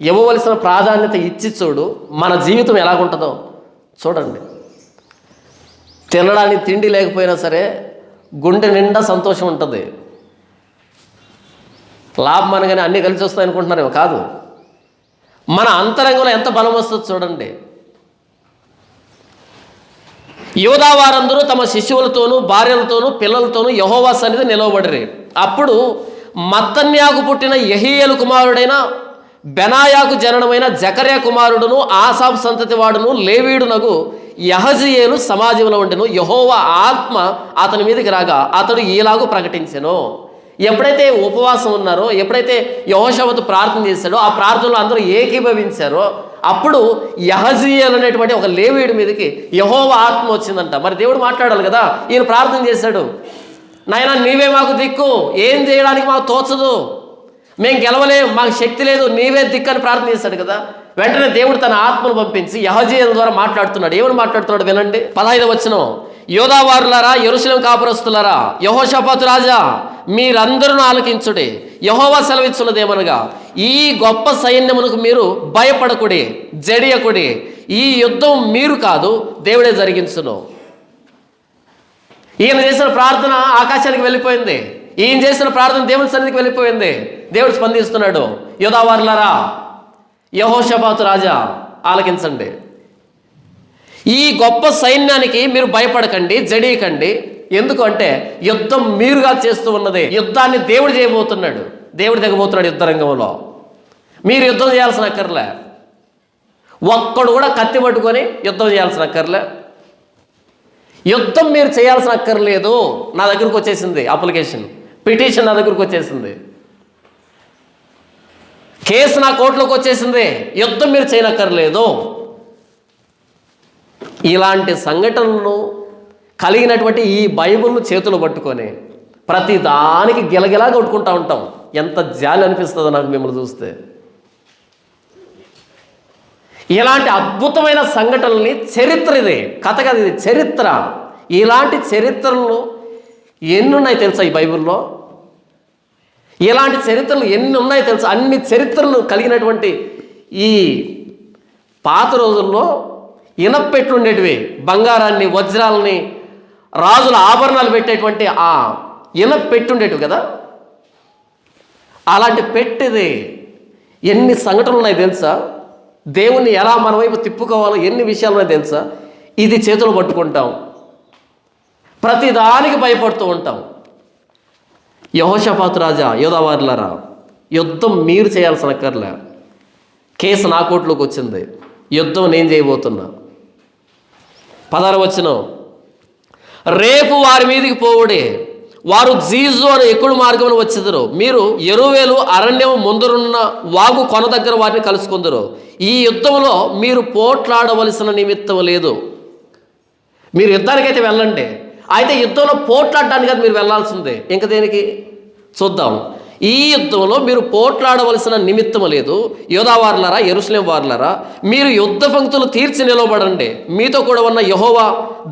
ఇవ్వవలసిన ప్రాధాన్యత ఇచ్చి చూడు, మన జీవితం ఎలాగుంటుందో చూడండి. తినడానికి తిండి లేకపోయినా సరే గుండె నిండా సంతోషం ఉంటుంది. లాభం అనగానే అన్నీ కలిసి వస్తాయి అనుకుంటున్నారేమో, కాదు. మన అంతరంగంలో ఎంత బలం వస్తుందో చూడండి. యోధా వారందరూ తమ శిశువులతోనూ భార్యలతోనూ పిల్లలతోనూ యెహోవా సన్నిధి నిలవబడిరి. అప్పుడు మత్తన్యాకు పుట్టిన యెహీయేలు కుమారుడైన బెనాయాకు జననమైన జకర్యా కుమారుడును ఆసాఫు సంతతి వాడును లేవీయుడునగు యహజీయేలు సమాజంలో ఉండెను. యెహోవా ఆత్మ అతని మీదకి రాగా అతడు ఈలాగు ప్రకటించెను. ఎప్పుడైతే ఉపవాసం ఉన్నారో, ఎప్పుడైతే యెహోషావతు ప్రార్థన చేశాడో, ఆ ప్రార్థనలో అందరూ ఏకీభవించారో అప్పుడు యహజీయేలు అనేటువంటి ఒక లేవీయుడి మీదకి యెహోవా ఆత్మ వచ్చిందంట. మరి దేవుడు మాట్లాడాలి కదా. ఈయన ప్రార్థన చేశాడు, నాయనా నీవే మాకు దిక్కు, ఏం చేయడానికి మాకు తోచదు, మేము గెలవలేం, మాకు శక్తి లేదు, నీవే దిక్కు అని ప్రార్థన చేశాడు కదా. వెంటనే దేవుడు తన ఆత్మను పంపించి యహజీయేలు ద్వారా మాట్లాడుతున్నాడు. ఏమని మాట్లాడుతున్నాడు వినండి. 15వ వచనం, యోధా వారులారా, యెరూషలేము కాపురస్తులారా, యెహోషాపాతు రాజా, మీరందరూ ఆలకించుడి. యెహోవా సెలవిచ్చున్నదేమనగా, ఈ గొప్ప సైన్యమునకు మీరు భయపడకుడి, జడియకుడి. ఈ యుద్ధం మీరు కాదు, దేవుడే జరిగించును. ఈయన చేసిన ప్రార్థన ఆకాశానికి వెళ్ళిపోయింది. ఈయన చేసిన ప్రార్థన దేవుని సన్నిధికి వెళ్ళిపోయింది. దేవుడు స్పందిస్తున్నాడు. యోధా వారులారా, యెహోషాపాతు రాజా ఆలకించండి. ఈ గొప్ప సైన్యానికి మీరు భయపడకండి, జడియకండి. ఎందుకు అంటే యుద్ధం మీరుగా చేస్తూ ఉన్నది. యుద్ధాన్ని దేవుడు చేయబోతున్నాడు, దేవుడు దిగబోతున్నాడు యుద్ధ రంగంలో. మీరు యుద్ధం చేయాల్సిన అక్కర్లే, ఒక్కడు కూడా కత్తి పట్టుకొని యుద్ధం చేయాల్సిన అక్కర్లే, యుద్ధం మీరు చేయాల్సిన అక్కర్లేదు. నా దగ్గరకు వచ్చేసింది అప్లికేషన్, పిటిషన్ నా దగ్గరకు వచ్చేసింది, కేసు నా కోర్టులోకి వచ్చేసింది, యుద్ధం మీరు చేయనక్కర్లేదు. ఇలాంటి సంఘటనలు కలిగినటువంటి ఈ బైబిల్ను చేతులు పట్టుకొని ప్రతి దానికి గిలగిలా కొట్టుకుంటూ ఉంటాం. ఎంత జాలి అనిపిస్తుందో నాకు మిమ్మల్ని చూస్తే. ఇలాంటి అద్భుతమైన సంఘటనల్ని, చరిత్ర ఇది, కథ కాదు, ఇది చరిత్ర. ఇలాంటి చరిత్రలు ఎన్ని ఉన్నాయి తెలుసా ఈ బైబిల్లో? ఇలాంటి చరిత్రలు ఎన్ని ఉన్నాయి తెలుసా? అన్ని చరిత్రలు కలిగినటువంటి ఈ పాత రోజుల్లో ఇనప్పెట్లు ఉండేటివి, బంగారాన్ని, వజ్రాలని, రాజుల ఆభరణాలు పెట్టేటువంటి ఆ ఇనప్పెట్టు ఉండేటివి కదా. అలాంటి పెట్టిది ఎన్ని సంఘటనలు ఉన్నాయి తెలుసా? దేవుణ్ణి ఎలా మన వైపు తిప్పుకోవాలో ఎన్ని విషయాలు ఉన్నాయి తెలుసా? ఇది చేతులు పట్టుకుంటాం, ప్రతిదానికి భయపడుతూ ఉంటాం. యెహోషాపాతు రాజా, యోధా వారులారా, యుద్ధం మీరు చేయాల్సిన అక్కర్లే, కేసు నా కోర్టులోకి వచ్చింది, యుద్ధం నేను చేయబోతున్నా. 16వ వచనం, రేపు వారి మీదికి పోవుడే, వారు జీజు అని ఎక్కుడు మార్గమును వచ్చెదరు. మీరు యెరూవేలు అరణ్యము ముందరున్న వాగు కొన దగ్గర వారిని కలుసుకుందరు. ఈ యుద్ధంలో మీరు పోట్లాడవలసిన నిమిత్తం లేదు. మీరు యుద్ధానికైతే వెళ్ళండి, అయితే యుద్ధంలో పోట్లాడడానికి అది మీరు వెళ్ళాల్సిందే. ఇంక దేనికి చూద్దాం. ఈ యుద్ధంలో మీరు పోట్లాడవలసిన నిమిత్తం లేదు. యోధా వారులారా, యెరూషలేము వారులారా, మీరు యుద్ధ పంక్తులు తీర్చి నిలవబడండి. మీతో కూడా ఉన్న యెహోవా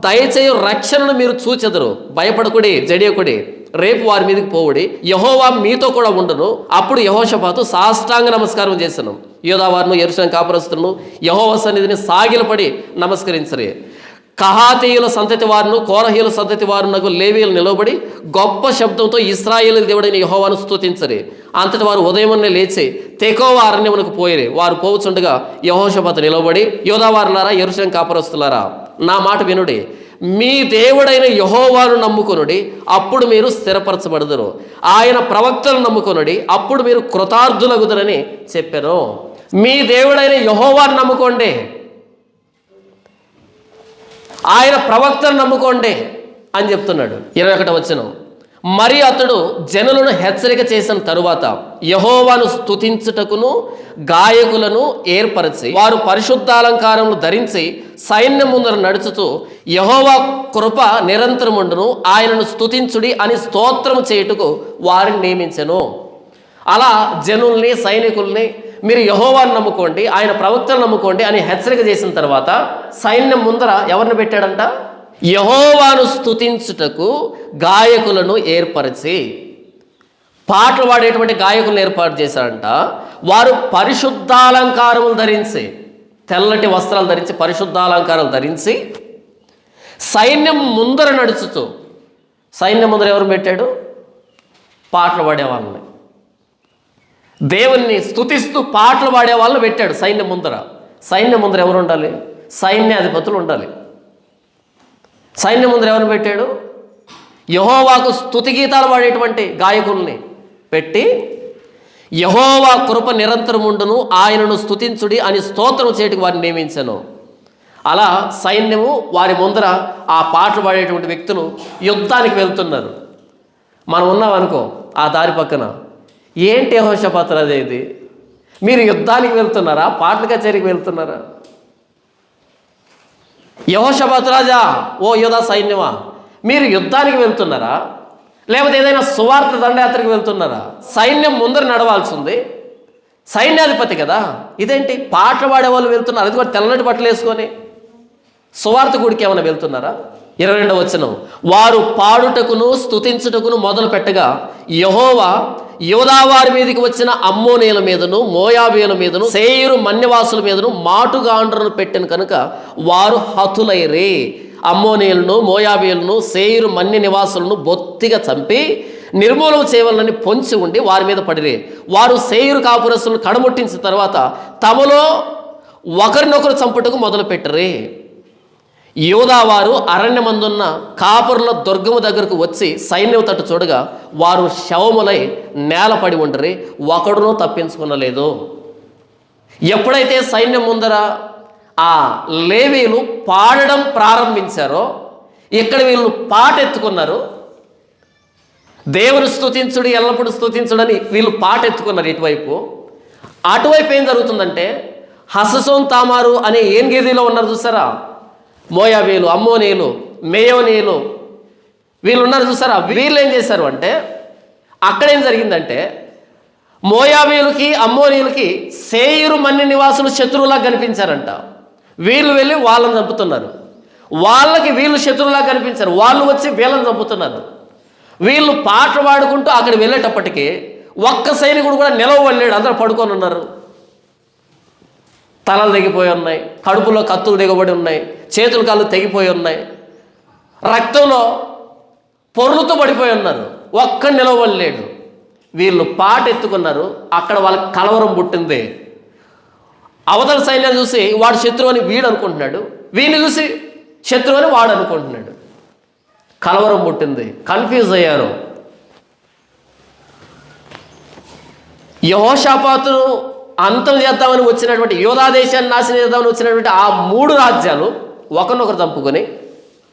దయచేయు రక్షణను మీరు చూచెదరు. భయపడకుడి, జడియకుడి. రేపు వారి మీదకి పోవుడి, యెహోవా మీతో కూడా ఉండును. అప్పుడు యెహోషాపాతు సాష్టాంగ నమస్కారం చేశాను. యోధా వారును, యెరూషలేము కాపురస్తులను యెహోవా సన్నిధిని సాగిలపడి నమస్కరించరే. కహాతీయుల సంతతి వారును, కోరహీయుల సంతతి వారునకు లేవీయులు నిలబడి గొప్ప శబ్దంతో ఇశ్రాయేలు దేవుడైన యెహోవాను స్తుతించరి. అంతటి వారు ఉదయమునే లేచి తెకోవ అరణ్యమునకు పోయిరి. వారు పోవుచుండగా యెహోషాపాతు నిలబడి, యోధా వారులారా, యెరూషలేము కాపురస్తులారా, నా మాట వినుడి. మీ దేవుడైన యెహోవాను నమ్ముకొనుడి, అప్పుడు మీరు స్థిరపరచబడదురు. ఆయన ప్రవక్తలను నమ్ముకొనుడి, అప్పుడు మీరు కృతార్థులగుదురని చెప్పాను. మీ దేవుడైన యెహోవాను నమ్ముకోండి. ఆయన ప్రవక్తను నమ్ముకోండి అని చెప్తున్నాడు. 21వ వచనం, మరి అతడు జనులను హెచ్చరిక చేసిన తరువాత యెహోవాను స్తుతించుటకును గాయకులను ఏర్పరచి వారు పరిశుద్ధాలంకారములు ధరించి సైన్యం ముందర నడుచుతూ యెహోవా కృప నిరంతరముండును ఆయనను స్తుతించుడి అని స్తోత్రము చేయుటకు వారిని నియమించెను. అలా జనుల్ని, సైనికుల్ని మీరు యెహోవాను నమ్ముకోండి, ఆయన ప్రవక్తను నమ్ముకోండి అని హెచ్చరిక చేసిన తర్వాత సైన్యం ముందర ఎవరిని పెట్టాడంట? యెహోవాను స్తుతించుటకు గాయకులను ఏర్పరిచి, పాటలు పాడేటువంటి గాయకులను ఏర్పాటు చేశారంట. వారు పరిశుద్ధాలంకారములు ధరించి, తెల్లటి వస్త్రాలు ధరించి, పరిశుద్ధాలంకారాలు ధరించి సైన్యం ముందర నడుచుతూ, సైన్యం ముందర ఎవరు పెట్టాడు? పాటలు పాడేవాళ్ళని, దేవుణ్ణి స్తుతిస్తూ పాటలు పాడే వాళ్ళని పెట్టాడు సైన్యం ముందర. సైన్యం ముందర ఎవరు ఉండాలి? సైన్యాధిపతులు ఉండాలి. సైన్యం ముందర ఎవరిని పెట్టాడు? యెహోవాకు స్తుతి గీతాలు పాడేటువంటి గాయకుల్ని పెట్టి యెహోవా కృప నిరంతరముండును ఆయనను స్తుతించుడి అని స్తోత్రం చేయటికి వారిని నియమించాను. అలా సైన్యము వారి ముందర ఆ పాటలు పాడేటువంటి వ్యక్తులు యుద్ధానికి వెళ్తున్నారు. మనం ఉన్నాం అనుకో ఆ దారి పక్కన, ఏంటి యెహోషాపాతు రాజా ఇది, మీరు యుద్ధానికి వెళ్తున్నారా, పాటల కచేరీకి వెళ్తున్నారా? యెహోషాపాతు రాజా, ఓ యోధా సైన్యమా, మీరు యుద్ధానికి వెళ్తున్నారా, లేకపోతే ఏదైనా సువార్త దండయాత్రకు వెళ్తున్నారా? సైన్యం ముందర నడవాల్సి ఉంది, సైన్యాధిపతి కదా. ఇదేంటి పాటలు పాడేవాళ్ళు వెళ్తున్నారు, అది కూడా తెల్లటి బట్టలు వేసుకొని. సువార్త గుడికి ఏమైనా వెళ్తున్నారా? 22వ వచనం, వారు పాడుటకును స్తుతించుటకును మొదలు పెట్టగా యెహోవా యోదావారి మీదకి వచ్చిన అమ్మోనీయుల మీదను మోయాబీయుల మీదను సేయీరు మన్యవాసుల మీదను మాటుగాండ్రను పెట్టిన కనుక వారు హతులైరే. అమ్మోనీయులను, మోయాబీయులను, సేయీరు మన్య నివాసులను బొత్తిగా చంపి నిర్మూలన చేయవాలని పొంచి ఉండి వారి మీద పడిరే. వారు సేయీరు కాపురస్తులను కడముట్టించిన తర్వాత తమలో ఒకరినొకరు చంపుటకు మొదలు పెట్టరే. యోదావారు అరణ్యమందున్న కాపురుల దుర్గము దగ్గరకు వచ్చి సైన్యం తట్టు చూడగా వారు శవములై నేలపడి ఉండరి, ఒకడునూ తప్పించుకునలేదు. ఎప్పుడైతే సైన్యం ముందర ఆ లేవీలు పాడడం ప్రారంభించారో, ఇక్కడ వీళ్ళు పాట ఎత్తుకున్నారు. దేవుని స్తుతించుడు, ఎల్లప్పుడూ స్తుతించుడని వీళ్ళు పాట ఎత్తుకున్నారు. ఇటువైపు అటువైపు ఏం జరుగుతుందంటే, హససోన్ తామారు అనే ఏన్గేదిలో ఉన్నారు చూసారా, మోయాబీలు, అమ్మోనీయులు, మేయోనీయులు వీళ్ళు ఉన్నారు చూసారా. వీళ్ళు ఏం చేశారు అంటే, అక్కడేం జరిగిందంటే మోయాబీయులకి, అమ్మోనీయులకి సేయీరు మన్య నివాసులు శత్రువులా కనిపించారంట. వీళ్ళు వెళ్ళి వాళ్ళని చంపుతున్నారు, వాళ్ళకి వీళ్ళు శత్రువులా కనిపించారు, వాళ్ళు వచ్చి వీళ్ళని చంపుతున్నారు. వీళ్ళు పాటలు పాడుకుంటూ అక్కడ వెళ్ళేటప్పటికీ ఒక్క సైనికుడు కూడా నిలవలేడు, అందరూ పడుకొని ఉన్నారు. తలలు తెగిపోయి ఉన్నాయి, కడుపులో కత్తులు దిగబడి ఉన్నాయి, చేతులు కాళ్ళు తెగిపోయి ఉన్నాయి, రక్తంలో పొర్లుతో పడిపోయి ఉన్నారు, ఒక్క నిలవలేడు. వీళ్ళు పాట ఎత్తుకున్నారు, అక్కడ వాళ్ళకి కలవరం పుట్టింది. అవతల సైన్యం చూసి వాడు శత్రువు అని వీడు అనుకుంటున్నాడు, వీడిని చూసి శత్రువు అని వాడు అనుకుంటున్నాడు. కలవరం పుట్టింది, కన్ఫ్యూజ్ అయ్యారు. యెహోషాపాతును అంతం చేద్దామని వచ్చినటువంటి, యోధా దేశాన్ని నాశనం చేద్దామని వచ్చినటువంటి ఆ 3 రాజ్యాలు ఒకరినొకరు చంపుకొని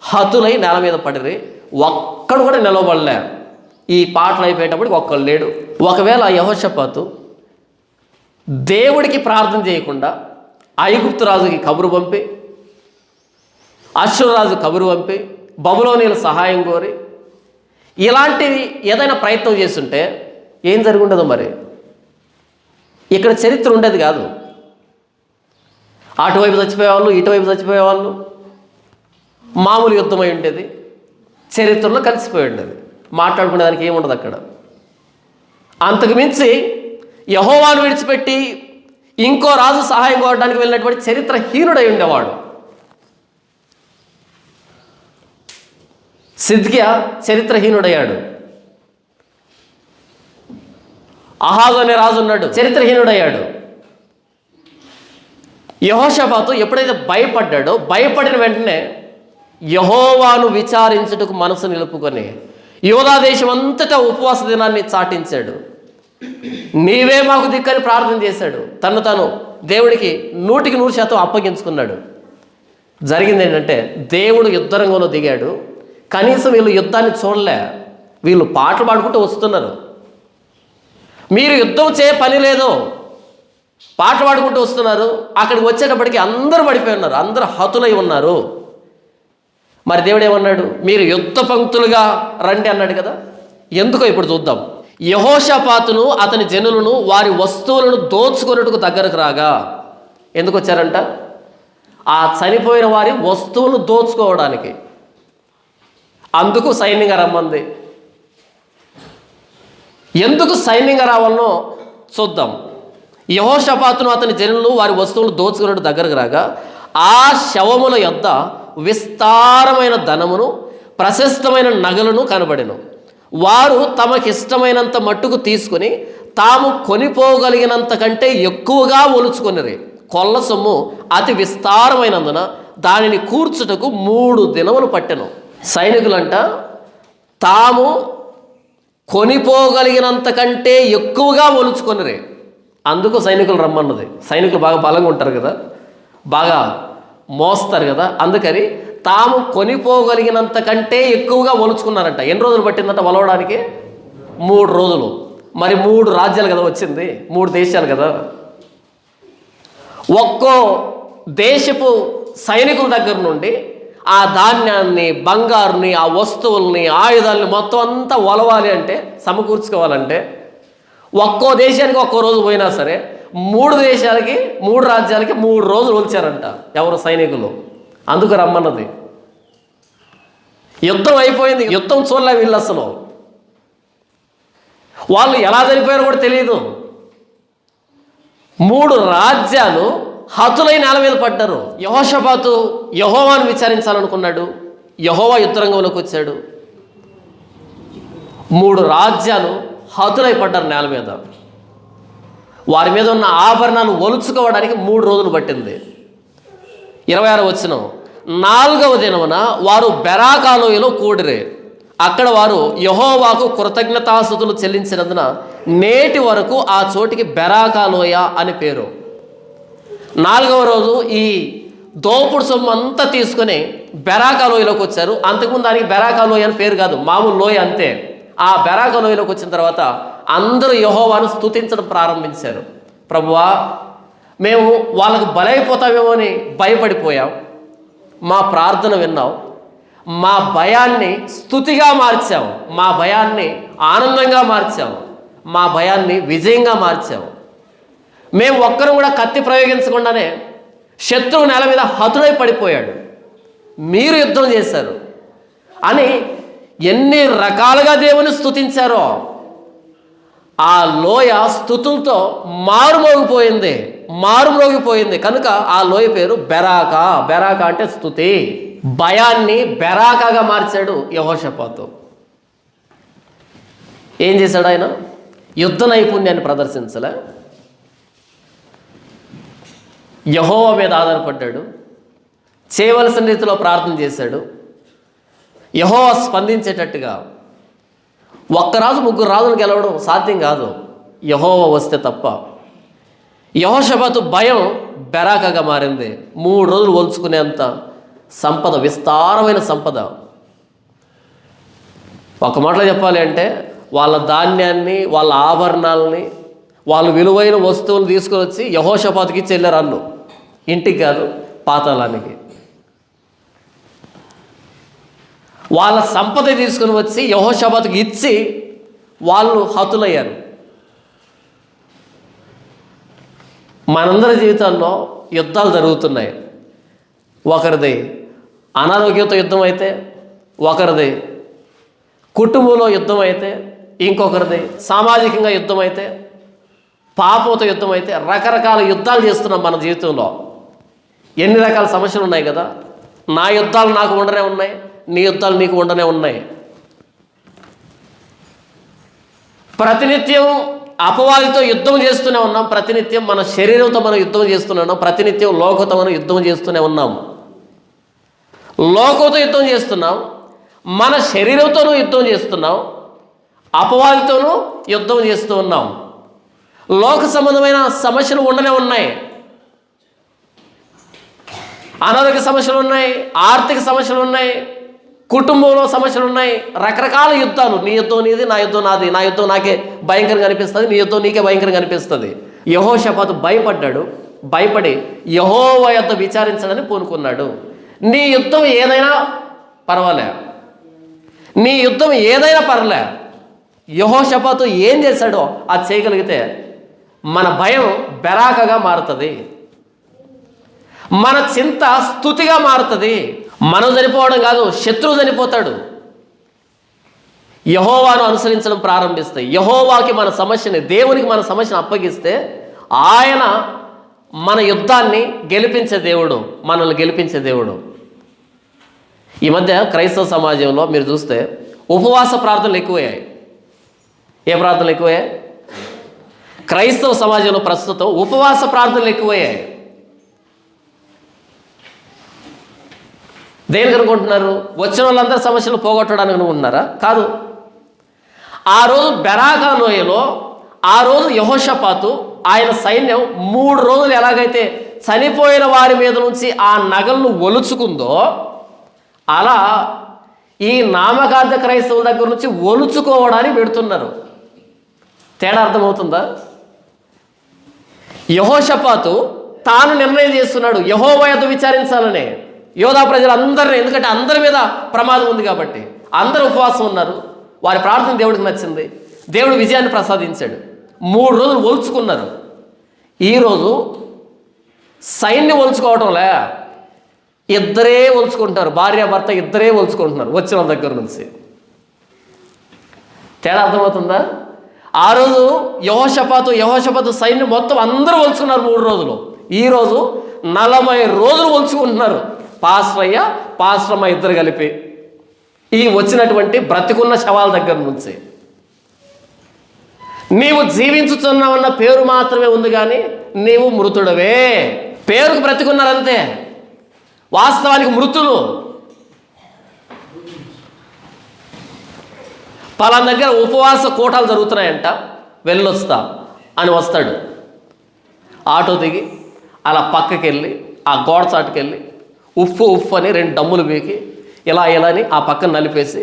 హతులై నేల మీద పడిరి, ఒక్కడు కూడా నిలవబడలే. ఈ పాటలు అయిపోయేటప్పటికి ఒక్కడు లేడు. ఒకవేళ యెహోషాపాతు దేవుడికి ప్రార్థన చేయకుండా ఐగుప్తు రాజుకి కబురు పంపి, అశ్షూరు రాజు కబురు పంపి, బబులోనీయుల సహాయం కోరి ఇలాంటివి ఏదైనా ప్రయత్నం చేస్తుంటే ఏం జరిగి ఉండదు మరి. ఇక్కడ చరిత్ర ఉండేది కాదు. అటువైపు చచ్చిపోయేవాళ్ళు, ఇటువైపు చచ్చిపోయేవాళ్ళు, మామూలు యుద్ధమై ఉండేది, చరిత్రలో కలిసిపోయి ఉండేది, మాట్లాడుకునేదానికి ఏముండదు అక్కడ. అంతకు మించి యెహోవాను విడిచిపెట్టి ఇంకో రాజు సహాయం కోరడానికి వెళ్ళినటువంటి చరిత్రహీనుడై ఉండేవాడు. సిద్కియా చరిత్రహీనుడయ్యాడు. అహాజు అనే రాజు ఉన్నాడు, చరిత్రహీనుడయ్యాడు. యెహోషాపాతు ఎప్పుడైతే భయపడ్డాడో, భయపడిన వెంటనే యెహోవాను విచారించుటకు మనసు నిలుపుకొని యోధా దేశం అంతటా ఉపవాస దినాన్ని చాటించాడు. నీవే మాకు దిక్కని ప్రార్థన చేశాడు. తను దేవుడికి 100% అప్పగించుకున్నాడు. జరిగింది ఏంటంటే దేవుడు యుద్ధరంగంలో దిగాడు. కనీసం వీళ్ళు యుద్ధాన్ని చూడలే, వీళ్ళు పాటలు పాడుకుంటూ వస్తున్నారు. మీరు యుద్ధం పని లేదు, పాటలు పాడుకుంటూ వస్తున్నారు. అక్కడికి వచ్చేటప్పటికి అందరూ పడిపోయి ఉన్నారు, అందరూ హతులై ఉన్నారు. మరి దేవుడు ఏమన్నాడు? మీరు యుద్ధ పంక్తులుగా రండి అన్నాడు కదా. ఎందుకో ఇప్పుడు చూద్దాం. యెహోషాపాతును అతని జనులను వారి వస్తువులను దోచుకొనుటకు దగ్గరకు రాగా. ఎందుకు వచ్చారంట? ఆ చనిపోయిన వారి వస్తువులను దోచుకోవడానికి. అందుకు సైన్యంగా రమ్మంది. ఎందుకు సైన్యంగా రావాలనో చూద్దాం. యెహోషాపాతును అతని జనులు వారి వస్తువులు దోచుకున్నట్టు దగ్గరకు రాగా, ఆ శవముల యొద్ద విస్తారమైన ధనమును ప్రశస్తమైన నగలను కనబడెను. వారు తమకిష్టమైనంత మట్టుకు తీసుకుని తాము కొనిపోగలిగినంత కంటే ఎక్కువగా ఒలుచుకొనిరి. కొల్ల సొమ్ము అతి విస్తారమైనందున దానిని కూర్చుటకు 3 దినములు పట్టెను. సైనికులంట తాము కొనిపోగలిగినంత కంటే ఎక్కువగా ఒలుచుకొనిరి. అందుకు సైనికులు రమ్మన్నది. సైనికులు బాగా బలంగా ఉంటారు కదా, బాగా మోస్తారు కదా, అందుకని తాము కొనిపోగలిగినంత కంటే ఎక్కువగా ఒలుచుకున్నారంట. ఎన్ని రోజులు పట్టిందంట ఒలవడానికి? 3 రోజులు. మరి 3 రాజ్యాలు కదా వచ్చింది, 3 దేశాలు కదా. ఒక్కో దేశపు సైనికుల దగ్గర నుండి ఆ ధాన్యాన్ని, బంగారుని, ఆ వస్తువుల్ని, ఆయుధాలని మొత్తం అంతా ఒలవాలి అంటే, సమకూర్చుకోవాలంటే ఒక్కో దేశానికి ఒక్కో రోజు పోయినా సరే 3 దేశాలకి, 3 రాజ్యాలకి 3 రోజులు ఒలిచారంట ఎవరు? సైనికులు. అందుకు రమ్మన్నది. యుద్ధం అయిపోయింది, యుద్ధం చూడలే వీళ్ళు. అసలు వాళ్ళు ఎలా చనిపోయారో కూడా తెలియదు. 3 రాజ్యాలు హతులై నేల మీద పడ్డారు. యెహోషాపాతు యెహోవాను విచారించాలనుకున్నాడు. యెహోవా యుద్ధరంగంలోకి వచ్చాడు. 3 రాజ్యాలు హతులై పడ్డారు నేల మీద. వారి మీద ఉన్న ఆభరణాలు ఒలుచుకోవడానికి 3 రోజులు పట్టింది. 26వ వచనం, 4వ దినమున వారు బెరాకాలోయలో కూడిరే. అక్కడ వారు యెహోవాకు కృతజ్ఞతాస్తుతులు చెల్లించినందున నేటి వరకు ఆ చోటికి బెరాకాలోయ అని పేరు. 4వ రోజు ఈ దోపుడు సొమ్ము అంతా తీసుకుని బెరాకాలోయలోకి వచ్చారు. అంతకుముందు దానికి బెరాకాలోయ అని పేరు కాదు, మామూలు లోయ అంతే. ఆ బెరాకాలోయలోకి వచ్చిన తర్వాత అందరూ యెహోవాను స్తుతించడం ప్రారంభించారు. ప్రభువా, మేము వాళ్ళకు బలైపోతామేమో అని భయపడిపోయాం, మా ప్రార్థన విన్నావు, మా భయాన్ని స్తుతిగా మార్చావు, మా భయాన్ని ఆనందంగా మార్చావు, మా భయాన్ని విజయంగా మార్చావు. మేము ఒక్కరు కూడా కత్తి ప్రయోగించకుండానే శత్రువు నేల మీద హతుడై పడిపోయాడు, మీరు యుద్ధం చేశారు అని ఎన్ని రకాలుగా దేవుని స్తుతించారో ఆ లోయ స్తుతులతో మారుమోగిపోయింది. కనుక ఆ లోయ పేరు బెరాకా. బెరాకా అంటే స్తుతి. భయాన్ని బెరాకాగా మార్చాడు యెహోషాపాతు. ఏం చేశాడు ఆయన? యుద్ధ నైపుణ్యాన్ని ప్రదర్శించలే, యెహోవా మీద ఆధారపడ్డాడు, చేయవలసిన రీతిలో ప్రార్థన చేశాడు. యెహోవా స్పందించేటట్టుగా. 1 రాజు 3 రాజులు గెలవడం సాధ్యం కాదు యెహోవా వస్తే తప్ప. యెహోషాపాతు భయం బెరాకాగా మారింది. 3 రోజులు ఒలుచుకునేంత సంపద, విస్తారమైన సంపద. ఒక మాటలో చెప్పాలి అంటే వాళ్ళ ధాన్యాన్ని, వాళ్ళ ఆభరణాలని, వాళ్ళు విలువైన వస్తువులు తీసుకొని వచ్చి యెహోషాపాతుకి ఇచ్చి వెళ్ళారు. వాళ్ళు ఇంటికి కాదు, పాతాళానికి. వాళ్ళ సంపద తీసుకుని వచ్చి యెహోషాపాతుకి ఇచ్చి వాళ్ళు హతులయ్యారు. మనందరి జీవితాల్లో యుద్ధాలు జరుగుతున్నాయి. ఒకరిది అనారోగ్యంతో యుద్ధం అయితే, ఒకరిది కుటుంబంలో యుద్ధం అయితే, ఇంకొకరిది సామాజికంగా యుద్ధం అయితే, పాపంతో యుద్ధం అయితే, రకరకాల యుద్ధాలు చేస్తున్నాం మన జీవితంలో. ఎన్ని రకాల సమస్యలు ఉన్నాయి కదా. నా యుద్ధాలు నాకు ఉండనే ఉన్నాయి, నీ యుద్ధాలు నీకు ఉండనే ఉన్నాయి. ప్రతినిత్యం అపవాదితో యుద్ధం చేస్తూనే ఉన్నాం, ప్రతినిత్యం మన శరీరంతో మనం యుద్ధం చేస్తూనే ఉన్నాం, ప్రతినిత్యం లోకంతో మనం యుద్ధం చేస్తూనే ఉన్నాం. లోకంతో యుద్ధం చేస్తున్నాం, మన శరీరంతోనూ యుద్ధం చేస్తున్నాం, అపవాదితోనూ యుద్ధం చేస్తూ ఉన్నాం. లోక సంబంధమైన సమస్యలు ఉండనే ఉన్నాయి. అనారోగ్య సమస్యలు ఉన్నాయి, ఆర్థిక సమస్యలు ఉన్నాయి, కుటుంబంలో సమస్యలు ఉన్నాయి, రకరకాల యుద్ధాలు. నీ యుద్ధం నీది, నా యుద్ధం నాది, నా యుద్ధం నాకే భయంకరంగా అనిపిస్తుంది, నీ యుద్ధం నీకే భయంకరంగా అనిపిస్తుంది. యెహోషాపాతు భయపడ్డాడు. భయపడి యెహోవా యొద్ద విచారించడని పూనుకున్నాడు. నీ యుద్ధం ఏదైనా పర్వాలే, నీ యుద్ధం ఏదైనా పర్లే, యెహోషాపాతు ఏం చేశాడో అది చేయగలిగితే మన భయం బెరాకగా మారుతుంది, మన చింత స్తుతిగా మారుతుంది. మనం చనిపోవడం కాదు, శత్రువు చనిపోతాడు. యెహోవాను అనుసరించడం ప్రారంభిస్తే, యెహోవాకి మన సమస్యని, దేవునికి మన సమస్యను అప్పగిస్తే ఆయన మన యుద్ధాన్ని గెలిపించే దేవుడు, మనల్ని గెలిపించే దేవుడు. ఈ మధ్య క్రైస్తవ సమాజంలో మీరు చూస్తే ఉపవాస ప్రార్థనలు ఎక్కువయ్యాయి. ఏ ప్రార్థనలు ఎక్కువయ్యాయి? క్రైస్తవ సమాజంలో ప్రస్తుతం ఉపవాస ప్రార్థనలు ఎక్కువయ్యాయి. దేనికి అనుకుంటున్నారు? వచ్చిన వాళ్ళందరి సమస్యలు పోగొట్టడానికి అనుకుంటున్నారా? కాదు. ఆ రోజు బెరాకా లోయలో ఆ రోజు యెహోషాపాతు ఆయన సైన్యం 3 రోజులు ఎలాగైతే చనిపోయిన వారి మీద నుంచి ఆ నగలను ఒలుచుకుందో, అలా ఈ నామకార్థ క్రైస్తవుల దగ్గర నుంచి ఒలుచుకోవడానికి పెడుతున్నారు. తేడా అర్థమవుతుందా? యెహోషాపాతు తాను నిర్ణయం చేస్తున్నాడు యెహోవా యొద్ద విచారించాలని. యోధా ప్రజలందరినీ, ఎందుకంటే అందరి మీద ప్రమాదం ఉంది కాబట్టి అందరూ ఉపవాసం ఉన్నారు. వారి ప్రార్థన దేవుడికి నచ్చింది, దేవుడు విజయాన్ని ప్రసాదించాడు. 3 రోజులు ఒలుచుకున్నారు. ఈరోజు సైన్యం ఒలుచుకోవటంలే, ఇద్దరే ఒలుచుకుంటారు, భార్యాభర్త ఇద్దరే ఒలుచుకుంటున్నారు వచ్చిన దగ్గర నుంచి. తేడా అర్థమవుతుందా? ఆ రోజు యెహోషాపాతు సైన్యం మొత్తం అందరూ ఒలుచుకున్నారు 3 రోజులు. ఈరోజు 40 రోజులు ఒలుచుకుంటున్నారు పాస్టరమ్మ ఇద్దరు కలిపి, ఈ వచ్చినటువంటి బ్రతికున్న శవాల దగ్గర నుంచి. నీవు జీవించుతున్నావన్న పేరు మాత్రమే ఉంది, కానీ నీవు మృతుడవే. పేరుకు బ్రతికున్నారంతే, వాస్తవానికి మృతులు. పలానా దగ్గర ఉపవాస కూటాలు జరుగుతున్నాయంట, వెళ్ళొస్తా అని వస్తాడు. ఆటో దిగి అలా పక్కకి వెళ్ళి ఆ గోడ చాటుకెళ్ళి ఉఫ్ఫు అని 2 డమ్ములు పీకి ఇలా అని ఆ పక్కన నలిపేసి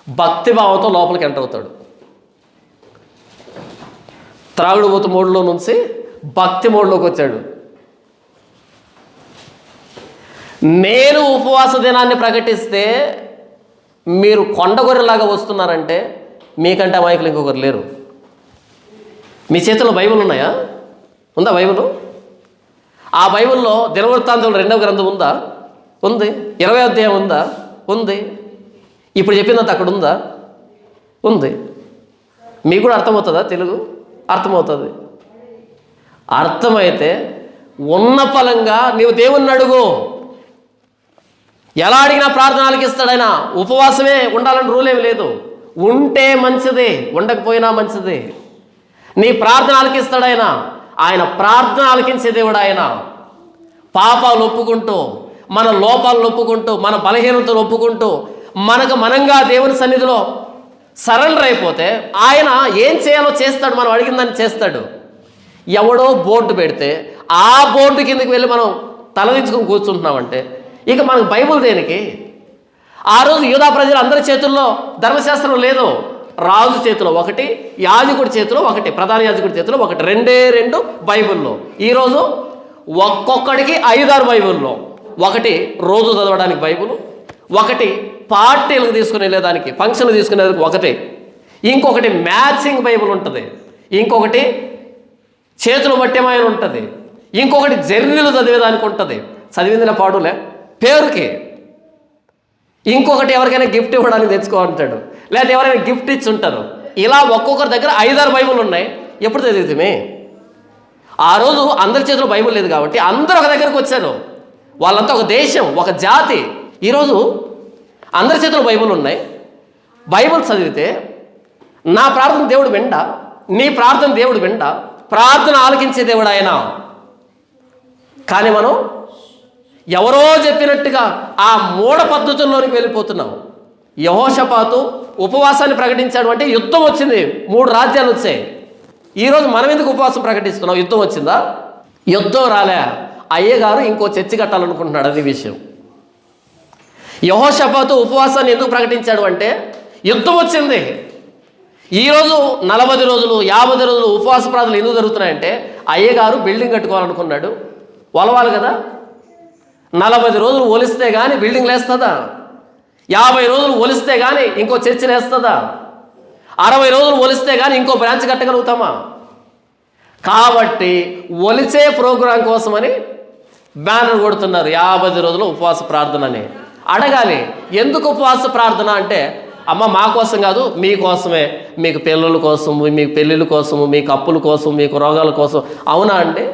భక్తిభావంతో లోపలికి ఎంటర్ అవుతాడు. త్రాగుడుబోతు మోడ్లో నుంచి భక్తి మోడ్లోకి వచ్చాడు. నేను ఉపవాస దినాన్ని ప్రకటిస్తే మీరు కొండగొర్రెలాగా వస్తున్నారంటే మీకంటే అమాయకులు ఇంకొకరు లేరు. మీ చేతిలో బైబిల్ ఉన్నాయా? ఉందా బైబిల్? ఆ బైబిల్లో దినవృత్తాంతంలో 2వ గ్రంథం ఉందా? ఉంది. 20వ అధ్యాయం ఉందా? ఉంది. ఇప్పుడు చెప్పిందంత అక్కడ ఉందా? ఉంది. మీకు కూడా అర్థమవుతుందా? తెలుగు అర్థమవుతుంది. అర్థమైతే ఉన్న ఫలంగా నీవు దేవుణ్ణి అడుగు. ఎలా అడిగినా ప్రార్థన ఆలకిస్తాడు ఆయన. ఉపవాసమే ఉండాలని రూల్ ఏమి లేదు. ఉంటే మంచిదే, ఉండకపోయినా మంచిదే. నీ ప్రార్థన ఆలకిస్తాడు ఆయన. ఆయన ప్రార్థన ఆలకించే దేవుడు ఆయన. పాపాలు ఒప్పుకుంటూ, మన లోపాలను ఒప్పుకుంటూ, మన బలహీనతలు ఒప్పుకుంటూ, మనకు మనంగా దేవుని సన్నిధిలో సరెండర్ అయిపోతే ఆయన ఏం చేయాలో చేస్తాడు. మనం అడిగిందని చేస్తాడు. ఎవడో బోర్డు పెడితే ఆ బోర్డు కిందకి వెళ్ళి మనం తలదించుకొని కూర్చుంటున్నామంటే ఇక మనకు బైబుల్ దేనికి? ఆ రోజు యూదా ప్రజలు అందరి చేతుల్లో ధర్మశాస్త్రం లేదు. రాజు చేతిలో ఒకటి, యాజకుడి చేతిలో ఒకటి, ప్రధాన యాజకుడి చేతిలో ఒకటి, 2 బైబిల్లో. ఈరోజు ఒక్కొక్కడికి 5-6 బైబిల్లో. ఒకటి రోజు చదవడానికి బైబిల్, ఒకటి పార్టీలకు తీసుకుని వెళ్ళేదానికి, ఫంక్షన్లు తీసుకునేదానికి ఒకటి, ఇంకొకటి మ్యాచింగ్ బైబిల్ ఉంటుంది, ఇంకొకటి చేతులు పట్టేమాయన ఉంటుంది, ఇంకొకటి జర్నీలు చదివేదానికి ఉంటుంది. చదివిందిన పాడులే పేరుకి. ఇంకొకటి ఎవరికైనా గిఫ్ట్ ఇవ్వడానికి తెచ్చుకోమంటాడు, లేదా ఎవరైనా గిఫ్ట్ ఇచ్చి ఉంటారు. ఇలా ఒక్కొక్కరి దగ్గర 5-6 బైబిల్ ఉన్నాయి. ఎప్పుడు చదివితే? ఆ రోజు అందరి చేతిలో బైబిల్ లేదు కాబట్టి అందరూ ఒక దగ్గరకు వచ్చారు. వాళ్ళంతా ఒక దేశం, ఒక జాతి. ఈరోజు అందరి చేతిలో బైబిల్ ఉన్నాయి. బైబిల్ చదివితే నా ప్రార్థన దేవుడు విండా, నీ ప్రార్థన దేవుడు విండా, ప్రార్థన ఆలకించే దేవుడు ఆయన. కానీ మనం ఎవరో చెప్పినట్టుగా ఆ మూఢ పద్ధతుల్లోనికి వెళ్ళిపోతున్నాం. యెహోషాపాతు ఉపవాసాన్ని ప్రకటించాడు అంటే యుద్ధం వచ్చింది, 3 రాజ్యాలు వచ్చాయి. ఈరోజు మనం ఎందుకు ఉపవాసం ప్రకటిస్తున్నాం? యుద్ధం వచ్చిందా? యుద్ధం రాలే. అయ్యగారు ఇంకో చర్చి కట్టాలనుకుంటున్నాడు. అది విషయం. యెహోషాపాతు ఉపవాసాన్ని ఎందుకు ప్రకటించాడు అంటే యుద్ధం వచ్చింది. ఈరోజు 40 రోజులు 50 రోజులు ఉపవాస ప్రార్థనలు ఎందుకు జరుగుతున్నాయంటే అయ్యగారు బిల్డింగ్ కట్టుకోవాలనుకున్నాడు. ఒలవాలి కదా. 40 రోజులు ఒలిస్తే కానీ బిల్డింగ్ లేస్తుందా? 50 రోజులు ఒలిస్తే కానీ ఇంకో చర్చి లేస్తుందా? 60 రోజులు ఒలిస్తే కానీ ఇంకో బ్రాంచ్ కట్టగలుగుతామా? కాబట్టి ఒలిచే ప్రోగ్రాం కోసమని బ్యానర్ కొడుతున్నారు 50 రోజులు ఉపవాస ప్రార్థన అని. అడగాలి, ఎందుకు ఉపవాస ప్రార్థన అంటే అమ్మ మా కోసం కాదు, మీకోసమే, మీకు పిల్లల కోసం, మీకు పెళ్ళిళ్ళ కోసము, మీకు అప్పుల కోసం, మీకు రోగాల కోసం. అవునా అండి?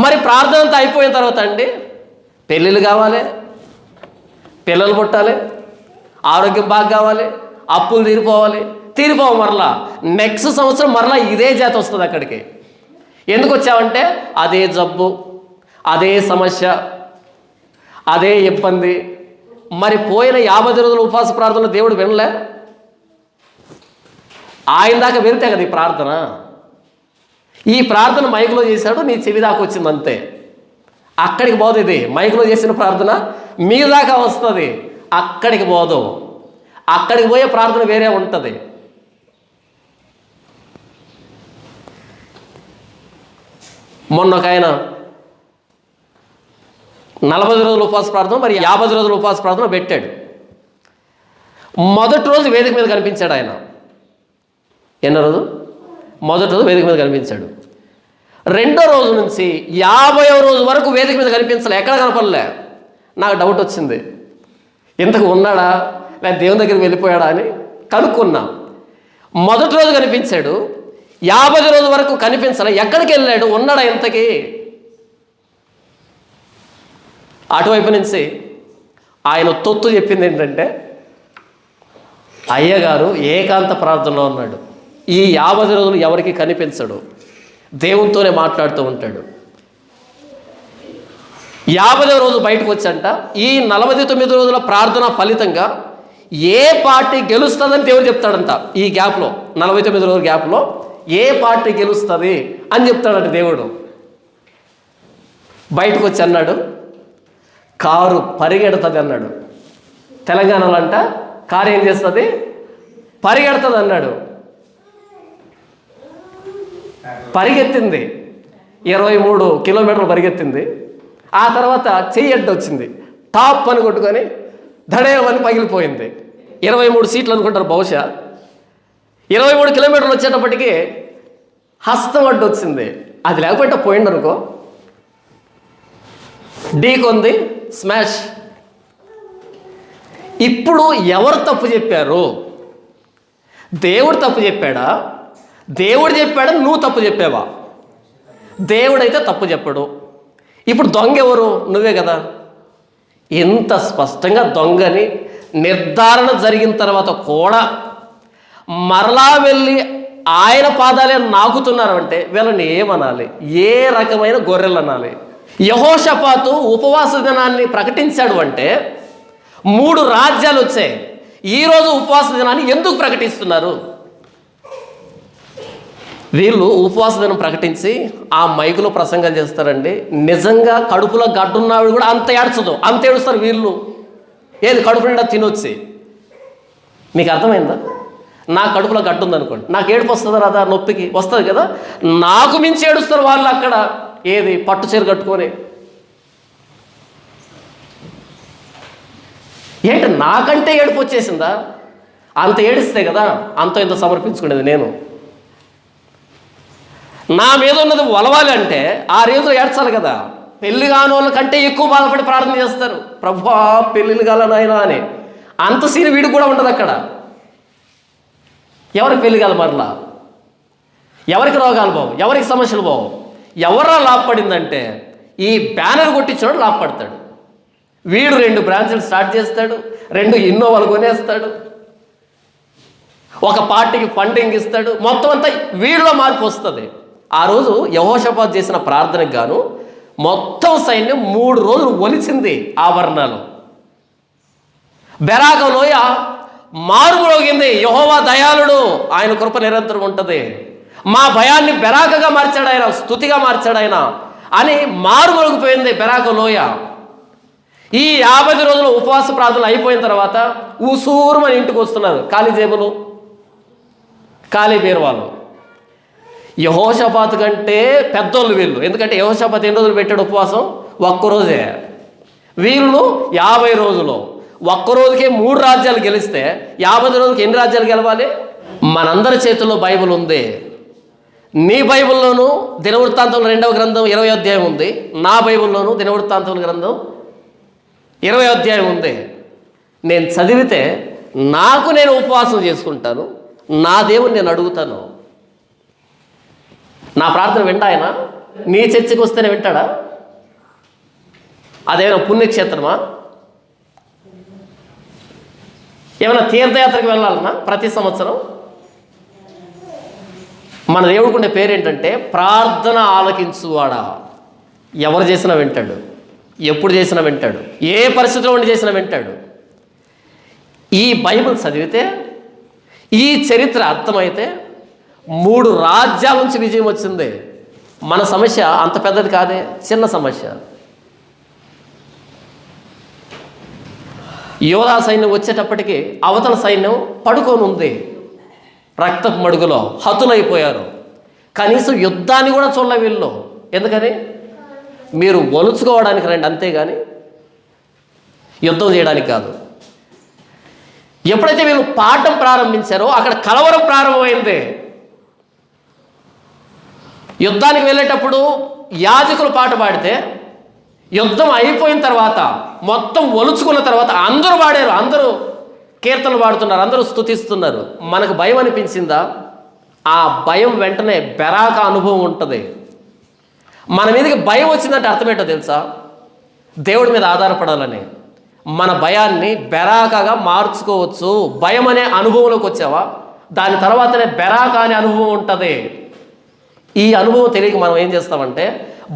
మరి ప్రార్థన అంతా అయిపోయిన తర్వాత అండి పెళ్ళిళ్ళు కావాలి, పిల్లలు పుట్టాలి, ఆరోగ్యం బాగా కావాలి, అప్పులు తీరిపోవు. మరలా నెక్స్ట్ సంవత్సరం మరలా ఇదే జాతి వస్తుంది అక్కడికి. ఎందుకు వచ్చావంటే అదే జబ్బు, అదే సమస్య, అదే ఇబ్బంది. మరి పోయిన 50 రోజుల ఉపవాస ప్రార్థనలు దేవుడు వినలే? ఆయన దాకా వెళ్తే కదా ఈ ప్రార్థన. ఈ ప్రార్థన మైకులో చేశాడు, నీ చెవి దాకా వచ్చింది అంతే. అక్కడికి పోదు. ఇది మైకులో చేసిన ప్రార్థన మీ దాకా వస్తుంది, అక్కడికి పోదు. అక్కడికి పోయే ప్రార్థన వేరే ఉంటుంది. మొన్న ఒక ఆయన 40 రోజుల ఉపవాస ప్రార్థన, మరి 50 రోజుల ఉపవాస ప్రార్థన పెట్టాడు. మొదటి రోజు వేదిక మీద కనిపించాడు ఆయన. ఎన్నో రోజు? మొదటి రోజు వేదిక మీద కనిపించాడు. రెండో రోజు నుంచి 50వ రోజు వరకు వేదిక మీద కనిపించలే, ఎక్కడ కనపడలే. నాకు డౌట్ వచ్చింది, ఇంతకు ఉన్నాడా లేదా దేవుని దగ్గరికి వెళ్ళిపోయాడా అని కనుక్కున్నా. మొదటి రోజు కనిపించాడు, 50 రోజు వరకు కనిపించలే. ఎక్కడికి వెళ్ళాడు? ఉన్నాడా ఇంతకీ? అటువైపు నుంచి ఆయన తొత్తు చెప్పింది ఏంటంటే అయ్యగారు ఏకాంత ప్రార్థనలో ఉన్నాడు. ఈ 50 రోజులు ఎవరికి కనిపించడు, దేవునితోనే మాట్లాడుతూ ఉంటాడు. 50వ రోజు బయటకు వచ్చంట ఈ 49 రోజుల ప్రార్థన ఫలితంగా ఏ పార్టీ గెలుస్తుందని దేవుడు చెప్తాడంట. ఈ గ్యాప్లో 49 రోజుల గ్యాప్లో ఏ పార్టీ గెలుస్తుంది అని చెప్తాడంట దేవుడు. బయటకు వచ్చి అన్నాడు కారు పరిగెడుతుంది అన్నాడు. తెలంగాణలో అంట కారు ఏం చేస్తుంది? పరిగెడుతుంది అన్నాడు. పరిగెత్తింది, 23 కిలోమీటర్లు పరిగెత్తింది. ఆ తర్వాత చెయ్యి అడ్డు వచ్చింది, టాప్ అని కొట్టుకొని ధడేమని పగిలిపోయింది. 23 సీట్లు అనుకుంటారు బహుశా. 23 కిలోమీటర్లు వచ్చేటప్పటికి హస్తం అడ్డు వచ్చింది. అది లేకపోతే పోయిందనుకో, ఢీకొంది, స్మాష్. ఇప్పుడు ఎవరు తప్పు చెప్పారు? దేవుడు తప్పు చెప్పాడా? దేవుడు చెప్పాడా? నువ్వు తప్పు చెప్పావా? దేవుడైతే తప్పు చెప్పడు. ఇప్పుడు దొంగ ఎవరు? నువ్వే కదా. ఎంత స్పష్టంగా దొంగని నిర్ధారణ జరిగిన తర్వాత కూడా మరలా వెళ్ళి ఆయన పాదాలే నాకుతున్నారు అంటే వీళ్ళని ఏమనాలి? ఏ రకమైన గొర్రెలు అనాలి? యెహోషాపాతు ఉపవాస దినాన్ని ప్రకటించాడు అంటే 3 రాజ్యాలు వచ్చాయి. ఈరోజు ఉపవాస దినాన్ని ఎందుకు ప్రకటిస్తున్నారు? వీళ్ళు ఉపవాస దినం ప్రకటించి ఆ మైకులో ప్రసంగాలు చేస్తారండి. నిజంగా కడుపులో గడ్డున్నాడు కూడా అంత ఏడ్చదు, అంత ఏడుస్తారు వీళ్ళు. ఏది కడుపు నిండా తినొచ్చి. మీకు అర్థమైందా? నా కడుపులో గడ్డు ఉందనుకోండి, నాకు ఏడుపు వస్తుందా రాదా? నొప్పికి వస్తుంది కదా. నాకు మించి ఏడుస్తారు వాళ్ళు అక్కడ. ఏది పట్టు చీర కట్టుకొని. ఏంటి నాకంటే ఏడుపు వచ్చేసిందా? అంత ఏడిస్తే కదా అంత ఇంత సమర్పించుకునేది నేను. నా మీద ఉన్నది ఒలవాలి అంటే ఆ రోజులు ఏడ్చాలి కదా. పెళ్లి కాని వాళ్ళ కంటే ఎక్కువ బాధపడి ప్రార్థన చేస్తారు, ప్రభువా పెళ్ళిళ్ళు కాలనాయనా అని. అంత సీన్ వీడికి కూడా ఉండదు అక్కడ. ఎవరికి పెళ్లి కాదు, మరలా ఎవరికి రోగాలు బావు, ఎవరికి సమస్యలు బావు. ఎవరా లాభపడిందంటే ఈ బ్యానర్ కొట్టించాడు లాభపడతాడు. వీడు 2 బ్రాంచ్లు స్టార్ట్ చేస్తాడు, 2 ఇన్నోవాలు కొనేస్తాడు, ఒక పార్టీకి ఫండింగ్ ఇస్తాడు. మొత్తం అంతా వీడిలో మార్పు వస్తుంది. ఆ రోజు యెహోషాపాతు చేసిన ప్రార్థనకు గాను మొత్తం సైన్యం 3 రోజులు ఒలిచింది ఆభరణాలు. బెరాక లోయ మారుమోగింది, యెహోవా దయాళుడు, ఆయన కృప నిరంతరం ఉంటుంది. మా భయాన్ని బెరాకగా మార్చాడు ఆయన, స్తుతిగా మార్చాడు ఆయన అని మారుమరుగుపోయింది బెరాక లోయ. ఈ 50 రోజుల ఉపవాస ప్రార్థనలు అయిపోయిన తర్వాత ఊసూరుమని ఇంటికి వస్తున్నారు, ఖాళీ జేబులు, ఖాళీ బీరువాలు. యెహోషాపాతు కంటే పెద్దోళ్ళు వీళ్ళు. ఎందుకంటే యెహోషాపాతు ఎన్ని రోజులు పెట్టాడు ఉపవాసం? ఒక్కరోజే. వీళ్ళు 50 రోజులు. ఒక్కరోజుకే 3 రాజ్యాలు గెలిస్తే 50 రోజులకి ఎన్ని రాజ్యాలు గెలవాలి? మనందరి చేతుల్లో బైబిల్ ఉంది. నీ బైబిల్లోనూ దినవృత్తాంతం 2వ గ్రంథం 20వ అధ్యాయం ఉంది. నా బైబిల్లోనూ దినవృత్తాంతం గ్రంథం 20వ అధ్యాయం ఉంది. నేను చదివితే నేను ఉపవాసం చేసుకుంటాను, నా దేవుని నేను అడుగుతాను. నా ప్రార్థన వింటా ఆయన? నీ చర్చికి వస్తేనే వింటాడా? అదేమైనా పుణ్యక్షేత్రమా? ఏమైనా తీర్థయాత్రకు వెళ్ళాలన్నా ప్రతి సంవత్సరం? మన దేవుడికి ఉండే పేరేంటంటే ప్రార్థన ఆలకించువాడా. ఎవరు చేసినా వింటాడు, ఎప్పుడు చేసినా వింటాడు, ఏ పరిస్థితిలో ఉండి చేసినా వింటాడు. ఈ బైబిల్ చదివితే, ఈ చరిత్ర అర్థమైతే 3 రాజ్యాల నుంచి విజయం వచ్చింది. మన సమస్య అంత పెద్దది కాదే, చిన్న సమస్య. యోధా సైన్యం వచ్చేటప్పటికి అవతల సైన్యం పడుకొని ఉంది, రక్తపు మడుగులో హతులైపోయారు. కనీసం యుద్ధాన్ని కూడా చూడలే వీళ్ళు. ఎందుకని? మీరు ఒలుచుకోవడానికి రండి, అంతేగాని యుద్ధం చేయడానికి కాదు. ఎప్పుడైతే వీళ్ళు పాఠం ప్రారంభించారో అక్కడ కలవరం ప్రారంభమైంది. యుద్ధానికి వెళ్ళేటప్పుడు యాజకులు పాట పాడితే యుద్ధం అయిపోయిన తర్వాత మొత్తం ఒలుచుకున్న తర్వాత అందరూ పాడారు, అందరూ కీర్తనలు పాడుతున్నారు, అందరూ స్తుతిస్తున్నారు. మనకు భయం అనిపించిందా? ఆ భయం వెంటనే బెరాక అనుభవం ఉంటుంది. మన మీదకి భయం వచ్చిందంటే అర్థమేంటో తెలుసా? దేవుడి మీద ఆధారపడాలని. మన భయాన్ని బెరాకగా మార్చుకోవచ్చు. భయం అనే అనుభవంలోకి వచ్చావా, దాని తర్వాతనే బెరాక అనే అనుభవం ఉంటుంది. ఈ అనుభవం తెలియక మనం ఏం చేస్తామంటే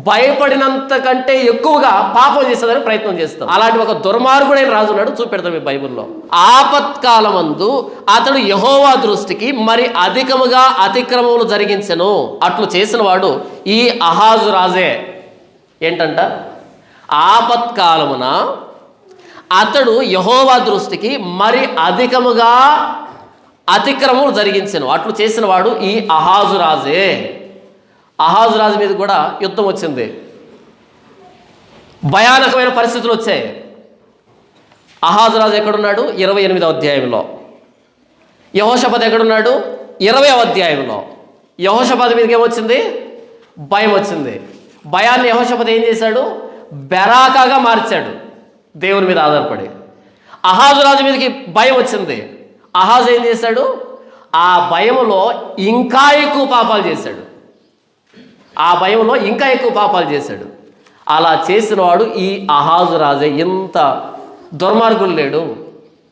భయపడినంత కంటే ఎక్కువగా పాపం చేసేదని ప్రయత్నం చేస్తాం. అలాంటి ఒక దుర్మార్గుడైన రాజు ఉన్నాడు, చూపెడతాం ఈ బైబిల్లో. ఆపత్కాలమందు అతడు యెహోవా దృష్టికి మరి అధికముగా అతిక్రమములు జరిగించెను. అట్లు చేసిన వాడు ఈ అహాజు రాజే. ఏంటంట? ఆపత్కాలమున అతడు యెహోవా దృష్టికి మరి అధికముగా అతిక్రమములు జరిగించెను. అట్లు చేసిన వాడు ఈ అహాజు రాజే. అహాజు రాజు మీద కూడా యుద్ధం వచ్చింది. భయానకమైన పరిస్థితులు వచ్చాయి. అహాజు రాజు ఎక్కడున్నాడు? 28వ అధ్యాయంలో. యెహోషాపాతు ఎక్కడున్నాడు? 20వ అధ్యాయంలో. యెహోషాపాతు మీదకి ఏమొచ్చింది? భయం వచ్చింది. భయాన్ని యెహోషాపాతు ఏం చేశాడు? బెరాకాగా మార్చాడు, దేవుని మీద ఆధారపడి. అహాజు రాజు మీదకి భయం వచ్చింది. అహాజు ఏం చేశాడు? ఆ భయంలో ఇంకా ఎక్కువ పాపాలు చేశాడు. అలా చేసిన వాడు ఈ అహాజు రాజే. ఇంత దుర్మార్గులు లేడు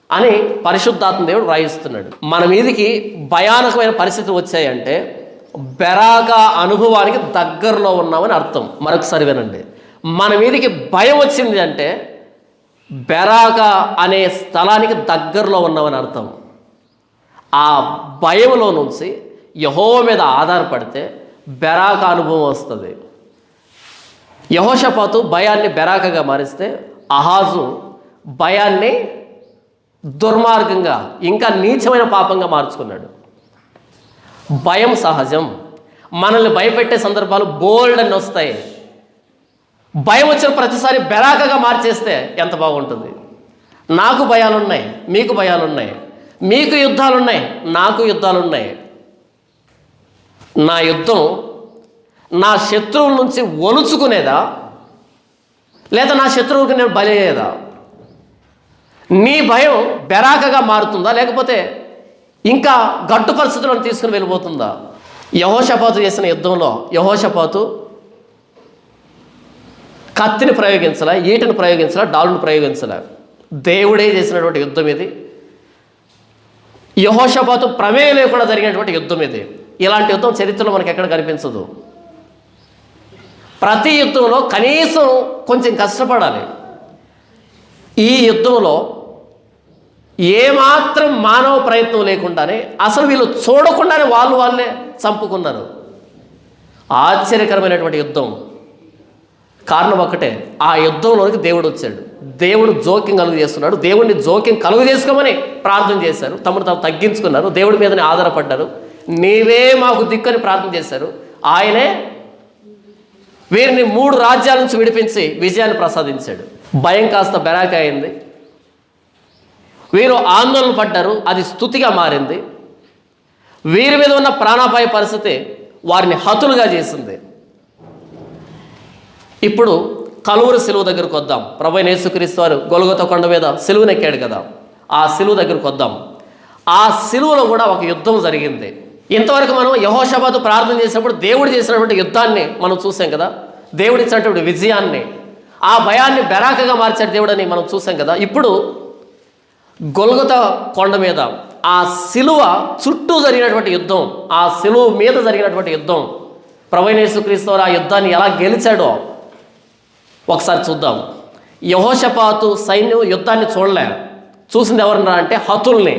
అని పరిశుద్ధాత్మ దేవుడు రాయిస్తున్నాడు. మన మీదికి భయానకమైన పరిస్థితులు వచ్చాయంటే బెరాక అనుభవానికి దగ్గరలో ఉన్నామని అర్థం. మరొకసారి వినండి, మన మీదికి భయం వచ్చింది అంటే బెరాక అనే స్థలానికి దగ్గరలో ఉన్నామని అర్థం. ఆ భయంలో నుంచి యెహోవా మీద ఆధారపడితే బెరాక అనుభవం వస్తుంది. యెహోషాపాతు భయాన్ని బెరాకగా మారిస్తే అహాజు భయాన్ని దుర్మార్గంగా, ఇంకా నీచమైన పాపంగా మార్చుకున్నాడు. భయం సహజం. మనల్ని భయపెట్టే సందర్భాలు బోల్డ్ అని వస్తాయి. భయం వచ్చిన ప్రతిసారి బెరాకగా మార్చేస్తే ఎంత బాగుంటుంది. నాకు భయాలున్నాయి, మీకు భయాలున్నాయి, మీకు యుద్ధాలున్నాయి, నాకు యుద్ధాలున్నాయి. నా యుద్ధం నా శత్రువుల నుంచి ఒలుచుకునేదా, లేదా నా శత్రువులకు నేను బలయ్యేదా? నీ భయం బెరాకగా మారుతుందా, లేకపోతే ఇంకా గట్టు పరిస్థితులను తీసుకుని వెళ్ళిపోతుందా? యెహోషాపాతు చేసిన యుద్ధంలో యెహోషాపాతు కత్తిని ప్రయోగించలే, ఈటను ప్రయోగించలే, డాలును ప్రయోగించలే. దేవుడే చేసినటువంటి యుద్ధం ఇది. యెహోషాపాతు ప్రమేయం లేకుండా జరిగినటువంటి యుద్ధం ఇది. ఇలాంటి యుద్ధం చరిత్రలో మనకి ఎక్కడ కనిపించదు. ప్రతి యుద్ధంలో కనీసం కొంచెం కష్టపడాలి. ఈ యుద్ధంలో ఏమాత్రం మానవ ప్రయత్నం లేకుండానే, అసలు వీళ్ళు చూడకుండానే వాళ్ళే చంపుకున్నారు. ఆశ్చర్యకరమైనటువంటి యుద్ధం. కారణం ఒకటే, ఆ యుద్ధంలోనికి దేవుడు వచ్చాడు. దేవుడు జోక్యం కలుగు చేస్తున్నాడు. దేవుడిని జోక్యం కలుగు చేసుకోమని ప్రార్థన చేశారు. తమను తాము తగ్గించుకున్నారు. దేవుడి మీదనే ఆధారపడ్డారు. నీవే మాకు దిక్కని ప్రార్థన చేశారు. ఆయనే వీరిని 3 రాజ్యాల నుంచి విడిపించి విజయాన్ని ప్రసాదించాడు. భయం కాస్త బెరాక అయింది. వీరు ఆందోళన పడ్డారు. అది స్తుతిగా మారింది. వీరి మీద ఉన్న ప్రాణాపాయ పరిస్థితి వారిని హతులుగా చేసింది. ఇప్పుడు కలువరి సిలువ దగ్గరకు వద్దాం. ప్రభువైన యేసుక్రీస్తు వారు గొల్గొతా కొండ మీద సిలువనెక్కాడు కదా, ఆ సిలువ దగ్గరకు వద్దాం. ఆ సిలువలో కూడా ఒక యుద్ధం జరిగింది. ఇంతవరకు మనం యెహోషాపాతు ప్రార్థన చేసినప్పుడు దేవుడు చేసినటువంటి యుద్ధాన్ని మనం చూసాం కదా, దేవుడు ఇచ్చినటువంటి విజయాన్ని, ఆ భయాన్ని బెరాకగా మార్చాడు దేవుడని మనం చూసాం కదా. ఇప్పుడు గొల్గొతా కొండ మీద ఆ సిలువ చుట్టూ జరిగినటువంటి యుద్ధం, ఆ సిలువ మీద జరిగినటువంటి యుద్ధం, ప్రభువైన యేసుక్రీస్తు వారు ఆ యుద్ధాన్ని ఎలా గెలిచాడో ఒకసారి చూద్దాం. యెహోషాపాతు సైన్యం యుద్ధాన్ని చూసింది ఎవరన్నా అంటే హతుల్ని.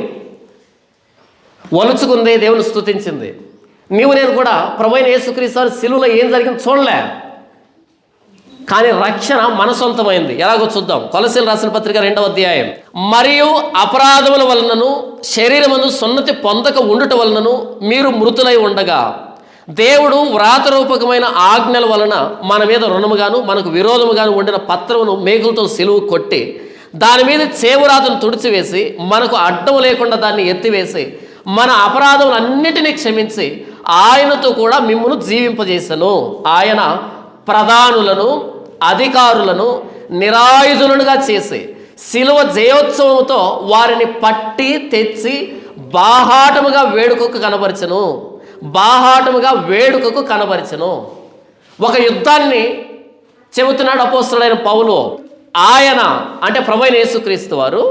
వలుచుకుంది, దేవుని స్తుతించింది. నీవు నేను కూడా ప్రభువైన యేసుక్రీస్తు వారి సిలువలో ఏం జరిగింది చూడలే, కానీ రక్షణ మన సొంతమైంది. ఎలాగో చూద్దాం. కొలసీలు రాసిన పత్రిక 2వ అధ్యాయం. మరియు అపరాధముల వలనను శరీరమందు సున్నతి పొందక ఉండుట వలనను మీరు మృతులై ఉండగా దేవుడు వ్రాతరూపకమైన ఆజ్ఞల వలన మన మీద రుణముగాను మనకు విరోధముగాను ఉండిన పత్రమును మేకులతో సిలువు కొట్టి దాని మీద చేవురాతను తుడిచివేసి మనకు అడ్డం లేకుండా దాన్ని ఎత్తివేసి మన అపరాధములన్నిటినీ క్షమించి ఆయనతో కూడా మిమ్మును జీవింపజేసెను. ఆయన ప్రధానులను అధికారులను నిరాయుధులుగా చేసి సిలువ జయోత్సవంతో వారిని పట్టి తెచ్చి బాహాటముగా వేడుకకు కనబరిచెను. ఒక యుద్ధాన్ని చెబుతున్నాడు అపోస్తలుడైన పౌలు. ఆయన అంటే ప్రభువైన యేసుక్రీస్తు వారు,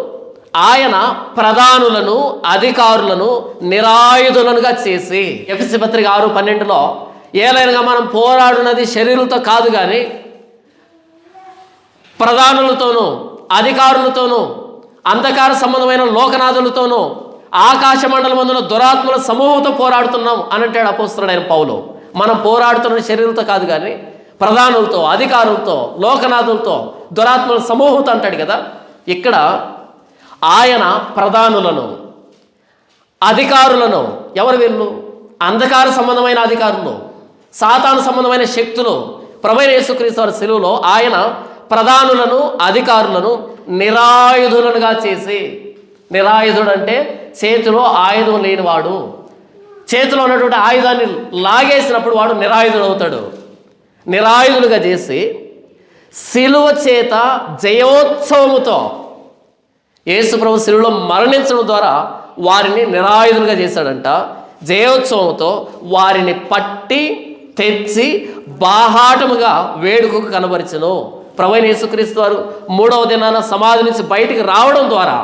ఆయన ప్రధానులను అధికారులను నిరాయుధులనుగా చేసి, ఎఫెసీ పత్రిక 6:12లో ఏలైనగా మనం పోరాడున్నది శరీరులతో కాదు కానీ ప్రధానులతోనూ అధికారులతోనూ అంధకార సంబంధమైన లోకనాథులతోనూ ఆకాశ మండలమందున దురాత్మల సమూహంతో పోరాడుతున్నాం అని అంటాడు అపోస్తలుడైన పౌలు. మనం పోరాడుతున్న శరీరంతో కాదు కానీ ప్రధానులతో, అధికారులతో, లోకనాథులతో, దురాత్మల సమూహంతో అంటాడు కదా. ఇక్కడ ఆయన ప్రధానులను అధికారులను, ఎవరు వీళ్ళు? అంధకార సంబంధమైన అధికారులు, సాతాను సంబంధమైన శక్తులు. ప్రభువైన యేసుక్రీస్తు వారి సిలువలో ఆయన ప్రధానులను అధికారులను నిరాయుధులనుగా చేసి, నిరాయుధుడు అంటే చేతిలో ఆయుధం లేనివాడు. చేతిలో ఉన్నటువంటి ఆయుధాన్ని లాగేసినప్పుడు వాడు నిరాయుధుడు అవుతాడు. నిరాయుధులుగా చేసి సిలువ చేత జయోత్సవముతో యేసు ప్రభు సిలువలో మరణించడం ద్వారా వారిని నిరాయుధులుగా చేశాడంట. జయోత్సవంతో వారిని పట్టి తెచ్చి బాహాటముగా వేడుకకు కనబరిచెను. ప్రభువైన యేసుక్రీస్తు వారు 3వ దినాన సమాధి నుంచి బయటికి రావడం ద్వారా,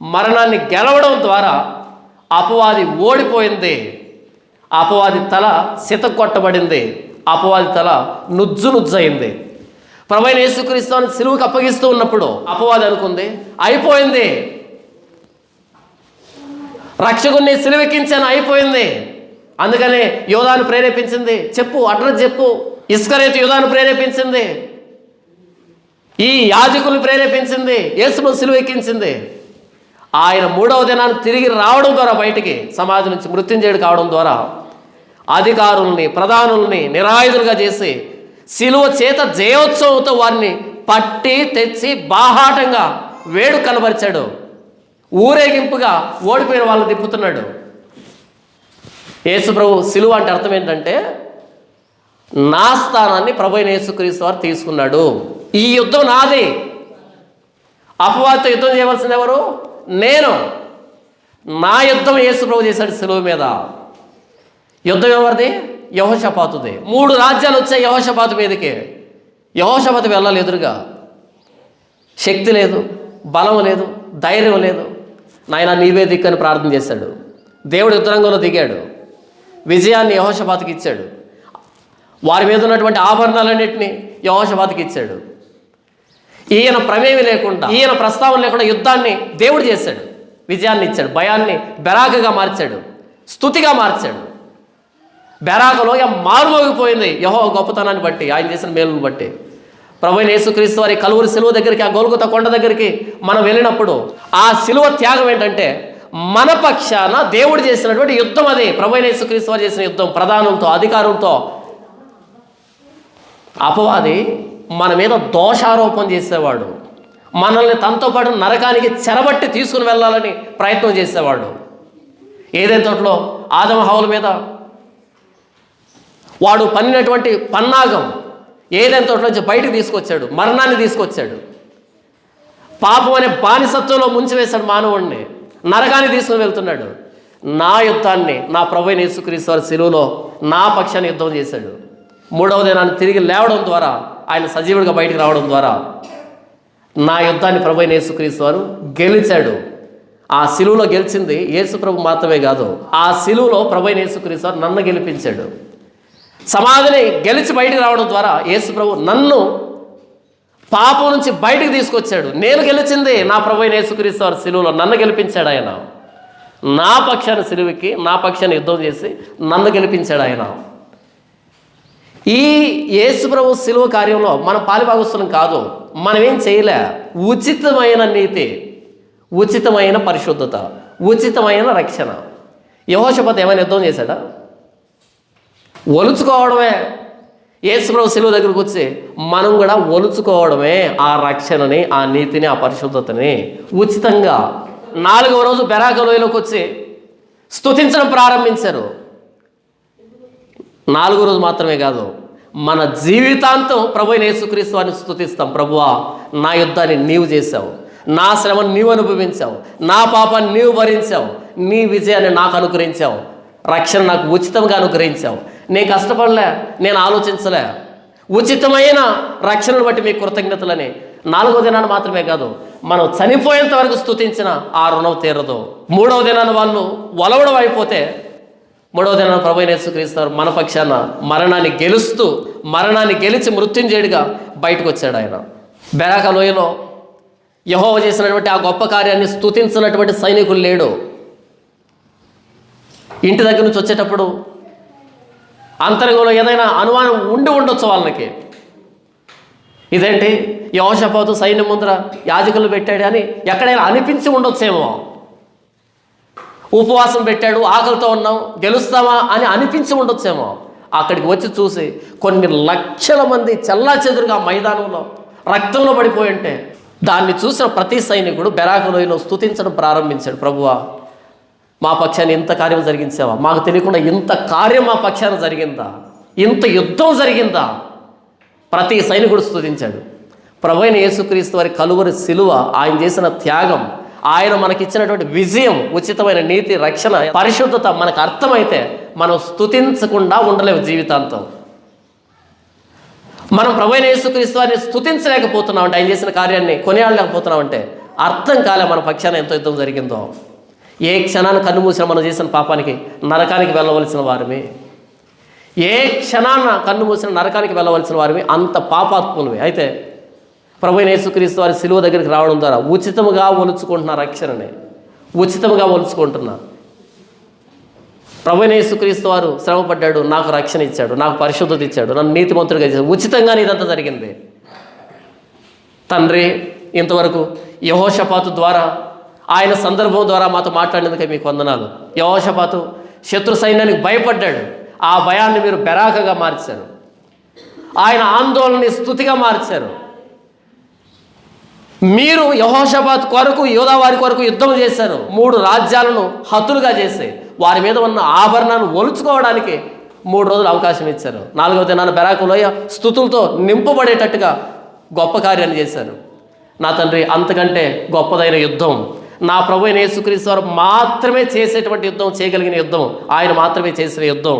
మరణాన్ని గెలవడం ద్వారా అపవాది ఓడిపోయింది. అపవాది తల సితకొట్టబడింది. అపవాది తల నుజ్జయింది. ప్రభువైన యేసుక్రీస్తు వారిని సిలువకు అప్పగిస్తూ ఉన్నప్పుడు అపవాది అనుకుంది, అయిపోయింది, రక్షకుడిని సిలువెక్కించాను, అయిపోయింది. అందుకనే యోధాను ప్రేరేపించింది, చెప్పు అడ్రస్ చెప్పు. ఇస్కరియోతు యోధాను ప్రేరేపించింది, ఈ యాజకులు ప్రేరేపించింది, యేసును సిలువెక్కించింది. ఆయన 3వ దినాన్ని తిరిగి రావడం ద్వారా, బయటికి సమాజం నుంచి మృత్యుంజయుడు కావడం ద్వారా అధికారుల్ని ప్రధానుల్ని నిరాయుధులుగా చేసి సిలువ చేత జయోత్సవంతో వారిని పట్టి తెచ్చి బాహాటంగా వేడుక కనబరిచాడు. ఊరేగింపుగా ఓడిపోయిన వాళ్ళని తిప్పుతున్నాడు. యేసు ప్రభు సిలువ అంటే అర్థం ఏంటంటే నా స్థానాన్ని ప్రభువైన యేసుక్రీస్తు వారు తీసుకున్నాడు. ఈ యుద్ధం నాది. అపవాదితో యుద్ధం చేయవలసింది ఎవరు? నేను. నా యుద్ధం యేసు ప్రభు చేశాడు సిలువ మీద. యుద్ధం ఎవరిది? యెహోషాపాతుది. 3 రాజ్యాలు వచ్చాయి యెహోషాపాతు మీదకి. యెహోషాపాతు వెళ్ళాలి ఎదురుగా. శక్తి లేదు, బలం లేదు, ధైర్యం లేదు. నాయన నీవే దిక్కని ప్రార్థన చేశాడు. దేవుడు యుద్ధరంగంలో దిగాడు. విజయాన్ని యెహోషాపాతుకి ఇచ్చాడు. వారి మీద ఉన్నటువంటి ఆభరణాలన్నింటినీ యెహోషాపాతుకి ఇచ్చాడు. ఈయన ప్రమేయం లేకుండా, ఈయన ప్రస్తావన లేకుండా యుద్ధాన్ని దేవుడు చేశాడు. విజయాన్ని ఇచ్చాడు. భయాన్ని బెరాకగా మార్చాడు, స్తుతిగా మార్చాడు. బెరాకలో మారుమోగిపోయింది యెహోవా గొప్పతనాన్ని బట్టి, ఆయన చేసిన మేలును బట్టి. ప్రభువైన యేసుక్రీస్తు వారి కలువరి సిలువ దగ్గరికి, ఆ గొల్గొతా కొండ దగ్గరికి మనం వెళ్ళినప్పుడు ఆ సిలువ త్యాగం ఏంటంటే మన పక్షాన దేవుడు చేసినటువంటి యుద్ధం. అది ప్రభువైన యేసుక్రీస్తు వారు చేసిన యుద్ధం. ప్రధానంతో, అధికారంతో అపవాది మన మీద దోషారోపణ చేసేవాడు. మనల్ని తనతో పాటు నరకానికి చెరబట్టి తీసుకుని వెళ్ళాలని ప్రయత్నం చేసేవాడు. ఏదైనా తోటలో ఆదమ హవ్వల మీద వాడు పన్నినటువంటి పన్నాగం ఏదైనా తోట నుంచి బయటకు తీసుకొచ్చాడు, మరణాన్ని తీసుకొచ్చాడు. పాపం అనే బానిసత్వంలో ముంచివేశాడు మానవుడిని, నరకాన్ని తీసుకుని వెళ్తున్నాడు. నా యుద్ధాన్ని నా ప్రభువైన యేసుక్రీస్తు వారి శిలువలో నా పక్షాన్ని యుద్ధం చేశాడు. మూడవ దినాన్ని తిరిగి లేవడం ద్వారా, ఆయన సజీవుడిగా బయటికి రావడం ద్వారా నా యుద్ధాన్ని ప్రభువైన యేసుక్రీస్తు వారు గెలిచాడు. ఆ శిలువలో గెలిచింది యేసు ప్రభు మాత్రమే కాదు, ఆ శిలువలో ప్రభువైన యేసుక్రీస్తు వారు నన్ను గెలిపించాడు. సమాధిని గెలిచి బయటికి రావడం ద్వారా యేసు ప్రభు నన్ను పాపం నుంచి బయటికి తీసుకొచ్చాడు. నేను గెలిచింది నా ప్రభువైన యేసుక్రీస్తు వారి శిలువలో నన్ను గెలిపించాడు. ఆయన నా పక్షాన్ని సిలువకి, నా పక్షాన్ని యుద్ధం చేసి నన్ను గెలిపించాడు. ఆయన ఈ యేసు ప్రభు శిలువ కార్యంలో మనం పాలిభాగస్తులం కాదు, మనమేం చేయలే. ఉచితమైన నీతి, ఉచితమైన పరిశుద్ధత, ఉచితమైన రక్షణ. యెహోషాపాతు ఏమైనా యుద్ధం చేశాడా? ఒలుచుకోవడమే. యేసు ప్రభు శిలువ దగ్గరికి వచ్చి మనం కూడా ఒలుచుకోవడమే ఆ రక్షణని, ఆ నీతిని, ఆ పరిశుద్ధతని ఉచితంగా. 4వ రోజు బెరాక లోయలోకి వచ్చి స్తుతించడం ప్రారంభించారు. 4వ రోజు మాత్రమే కాదు, మన జీవితాంతం ప్రభువైన యేసుక్రీస్తు వారిని స్తుతిస్తాం. ప్రభువా, నా యుద్ధాన్ని నీవు చేశావు, నా శ్రమను నీవు అనుభవించావు, నా పాపాన్ని నీవు భరించావు, నీ విజయాన్ని నాకు అనుగ్రహించావు, రక్షణ నాకు ఉచితంగా అనుగ్రహించావు. నేను కష్టపడలే, నేను ఆలోచించలే, ఉచితమైన రక్షణను బట్టి మీకు కృతజ్ఞతలని. 4వ దినాన్ని మాత్రమే కాదు, మనం చనిపోయేంత వరకు స్తుతించిన ఆ రుణం తీరదు. 3వ దినాన్ని వాళ్ళు వలవడం అయిపోతే 3వ దినాన్ని ప్రభువైన యేసుక్రీస్తు వారు మన పక్షాన మరణాన్ని గెలుస్తూ, మరణాన్ని గెలిచి మృత్యుంజయుడిగా బయటకు వచ్చాడు. ఆయన బెరాక లోయలో యెహోవా చేసినటువంటి ఆ గొప్ప కార్యాన్ని స్తుతించినటువంటి సైనికులు లేడు. ఇంటి దగ్గర నుంచి వచ్చేటప్పుడు అంతరంగంలో ఏదైనా అనుమానం ఉండొచ్చు వాళ్ళకి. ఇదేంటి యెహోషాపాతు సైన్యం ముందర యాజకులు పెట్టాడు అని ఎక్కడైనా అనిపించి ఉండొచ్చేమో. ఉపవాసం పెట్టాడు, ఆకలితో ఉన్నాం, గెలుస్తామా అని అనిపించి ఉండొచ్చేమో. అక్కడికి వచ్చి చూసి కొన్ని లక్షల మంది చెల్లాచెదురుగా మైదానంలో రక్తంలో పడిపోయి ఉంటే దాన్ని చూసిన ప్రతి సైనికుడు బెరాక లోయలో స్తుతించడం ప్రారంభించాడు. ప్రభువా, మా పక్షాన్ని ఇంత కార్యం జరిగించావా? మాకు తెలియకుండా ఇంత కార్యం మా పక్షాన జరిగిందా? ఇంత యుద్ధం జరిగిందా? ప్రతి సైనికుడు స్తుతించాడు. ప్రభువైన యేసుక్రీస్తు వారి కలువరి సిలువ, ఆయన చేసిన త్యాగం, ఆయన మనకిచ్చినటువంటి విజయం, ఉచితమైన నీతి, రక్షణ, పరిశుద్ధత మనకు అర్థమైతే మనం స్తుతించకుండా ఉండలేము జీవితాంతం. మనం ప్రభువైన యేసుక్రీస్తు వారిని స్తుతించలేకపోతున్నామంటే, ఆయన చేసిన కార్యాన్ని కొనియాడలేకపోతున్నామంటే అర్థం కాలే మన పక్షాన ఎంత యుద్ధం జరిగిందో. ఏ క్షణాన్ని కన్ను మూసినా మనం చేసిన పాపానికి నరకానికి వెళ్ళవలసిన వారిని, ఏ క్షణాన్న కన్ను మూసిన నరకానికి వెళ్ళవలసిన వారిని, అంత పాపాత్ములవి. అయితే ప్రభువైన యేసుక్రీస్తు వారి శిలువ దగ్గరికి రావడం ద్వారా ఉచితముగా ఒలుచుకుంటున్న రక్షణని, ఉచితముగా ఒలుచుకుంటున్నా. ప్రభువైన యేసుక్రీస్తు వారు శ్రమపడ్డాడు, నాకు రక్షణ ఇచ్చాడు, నాకు పరిశుద్ధత ఇచ్చాడు, నన్ను నీతిమంతుడిగా చేశాడు. ఉచితంగానే ఇదంతా జరిగింది. తండ్రి, ఇంతవరకు యెహోషాపాతు ద్వారా, ఆయన సందర్భం ద్వారా మాతో మాట్లాడినందుకే మీకు వందనాలు. యెహోషాపాతు శత్రు సైన్యానికి భయపడ్డాడు, ఆ భయాన్ని మీరు బెరాకగా మార్చారు. ఆయన ఆందోళనని స్తుతిగా మార్చారు. మీరు యెహోషాపాతు కొరకు, యోధా వారి కొరకు యుద్ధం చేశారు. 3 రాజ్యాలను హతులుగా చేసి వారి మీద ఉన్న ఆభరణాన్ని ఒలుచుకోవడానికి 3 రోజులు అవకాశం ఇచ్చారు. 4వ దినాన బెరాక లోయ స్తుతులతో నింపబడేటట్టుగా గొప్ప కార్యాన్ని చేశారు. నా తండ్రి, అంతకంటే గొప్పదైన యుద్ధం నా ప్రభువైన యేసుక్రీస్తు వారు మాత్రమే చేసేటువంటి యుద్ధం, చేయగలిగిన యుద్ధం, ఆయన మాత్రమే చేసిన యుద్ధం.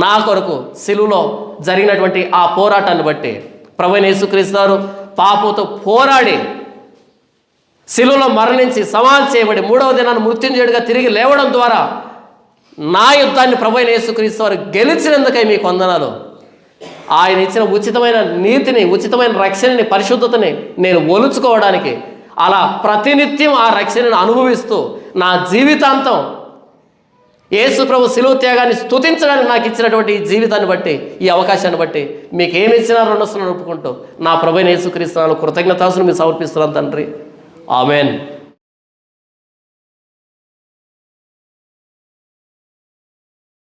నా కొరకు సిలువలో జరిగినటువంటి ఆ పోరాటాన్ని బట్టి ప్రభువైన యేసుక్రీస్తు వారు పాపంతో పోరాడి సిలువలో మరణించి సమాధి చేయబడి 3వ దినాన్ని మృత్యుంజయుడిగా తిరిగి లేవడం ద్వారా నా యుద్ధాన్ని ప్రభువైన యేసుక్రీస్తు వారు గెలిచినందుకై మీకు వందనాలు. ఆయన ఇచ్చిన ఉచితమైన నీతిని, ఉచితమైన రక్షణని, పరిశుద్ధతని నేను ఒలుచుకోవడానికి, అలా ప్రతినిత్యం ఆ రక్షణను అనుభవిస్తూ నా జీవితాంతం యేసు ప్రభు శిలువ త్యాగాన్ని స్తుతించడానికి నాకు ఇచ్చినటువంటి ఈ జీవితాన్ని బట్టి, ఈ అవకాశాన్ని బట్టి మీకు ఏమి ఇచ్చినా రుణస్తులను ఒప్పుకుంటూ నా ప్రభువైన యేసుక్రీస్తు నామములో కృతజ్ఞతాస్తులు మీకు సమర్పిస్తున్నాను తండ్రి. ఆమెన్.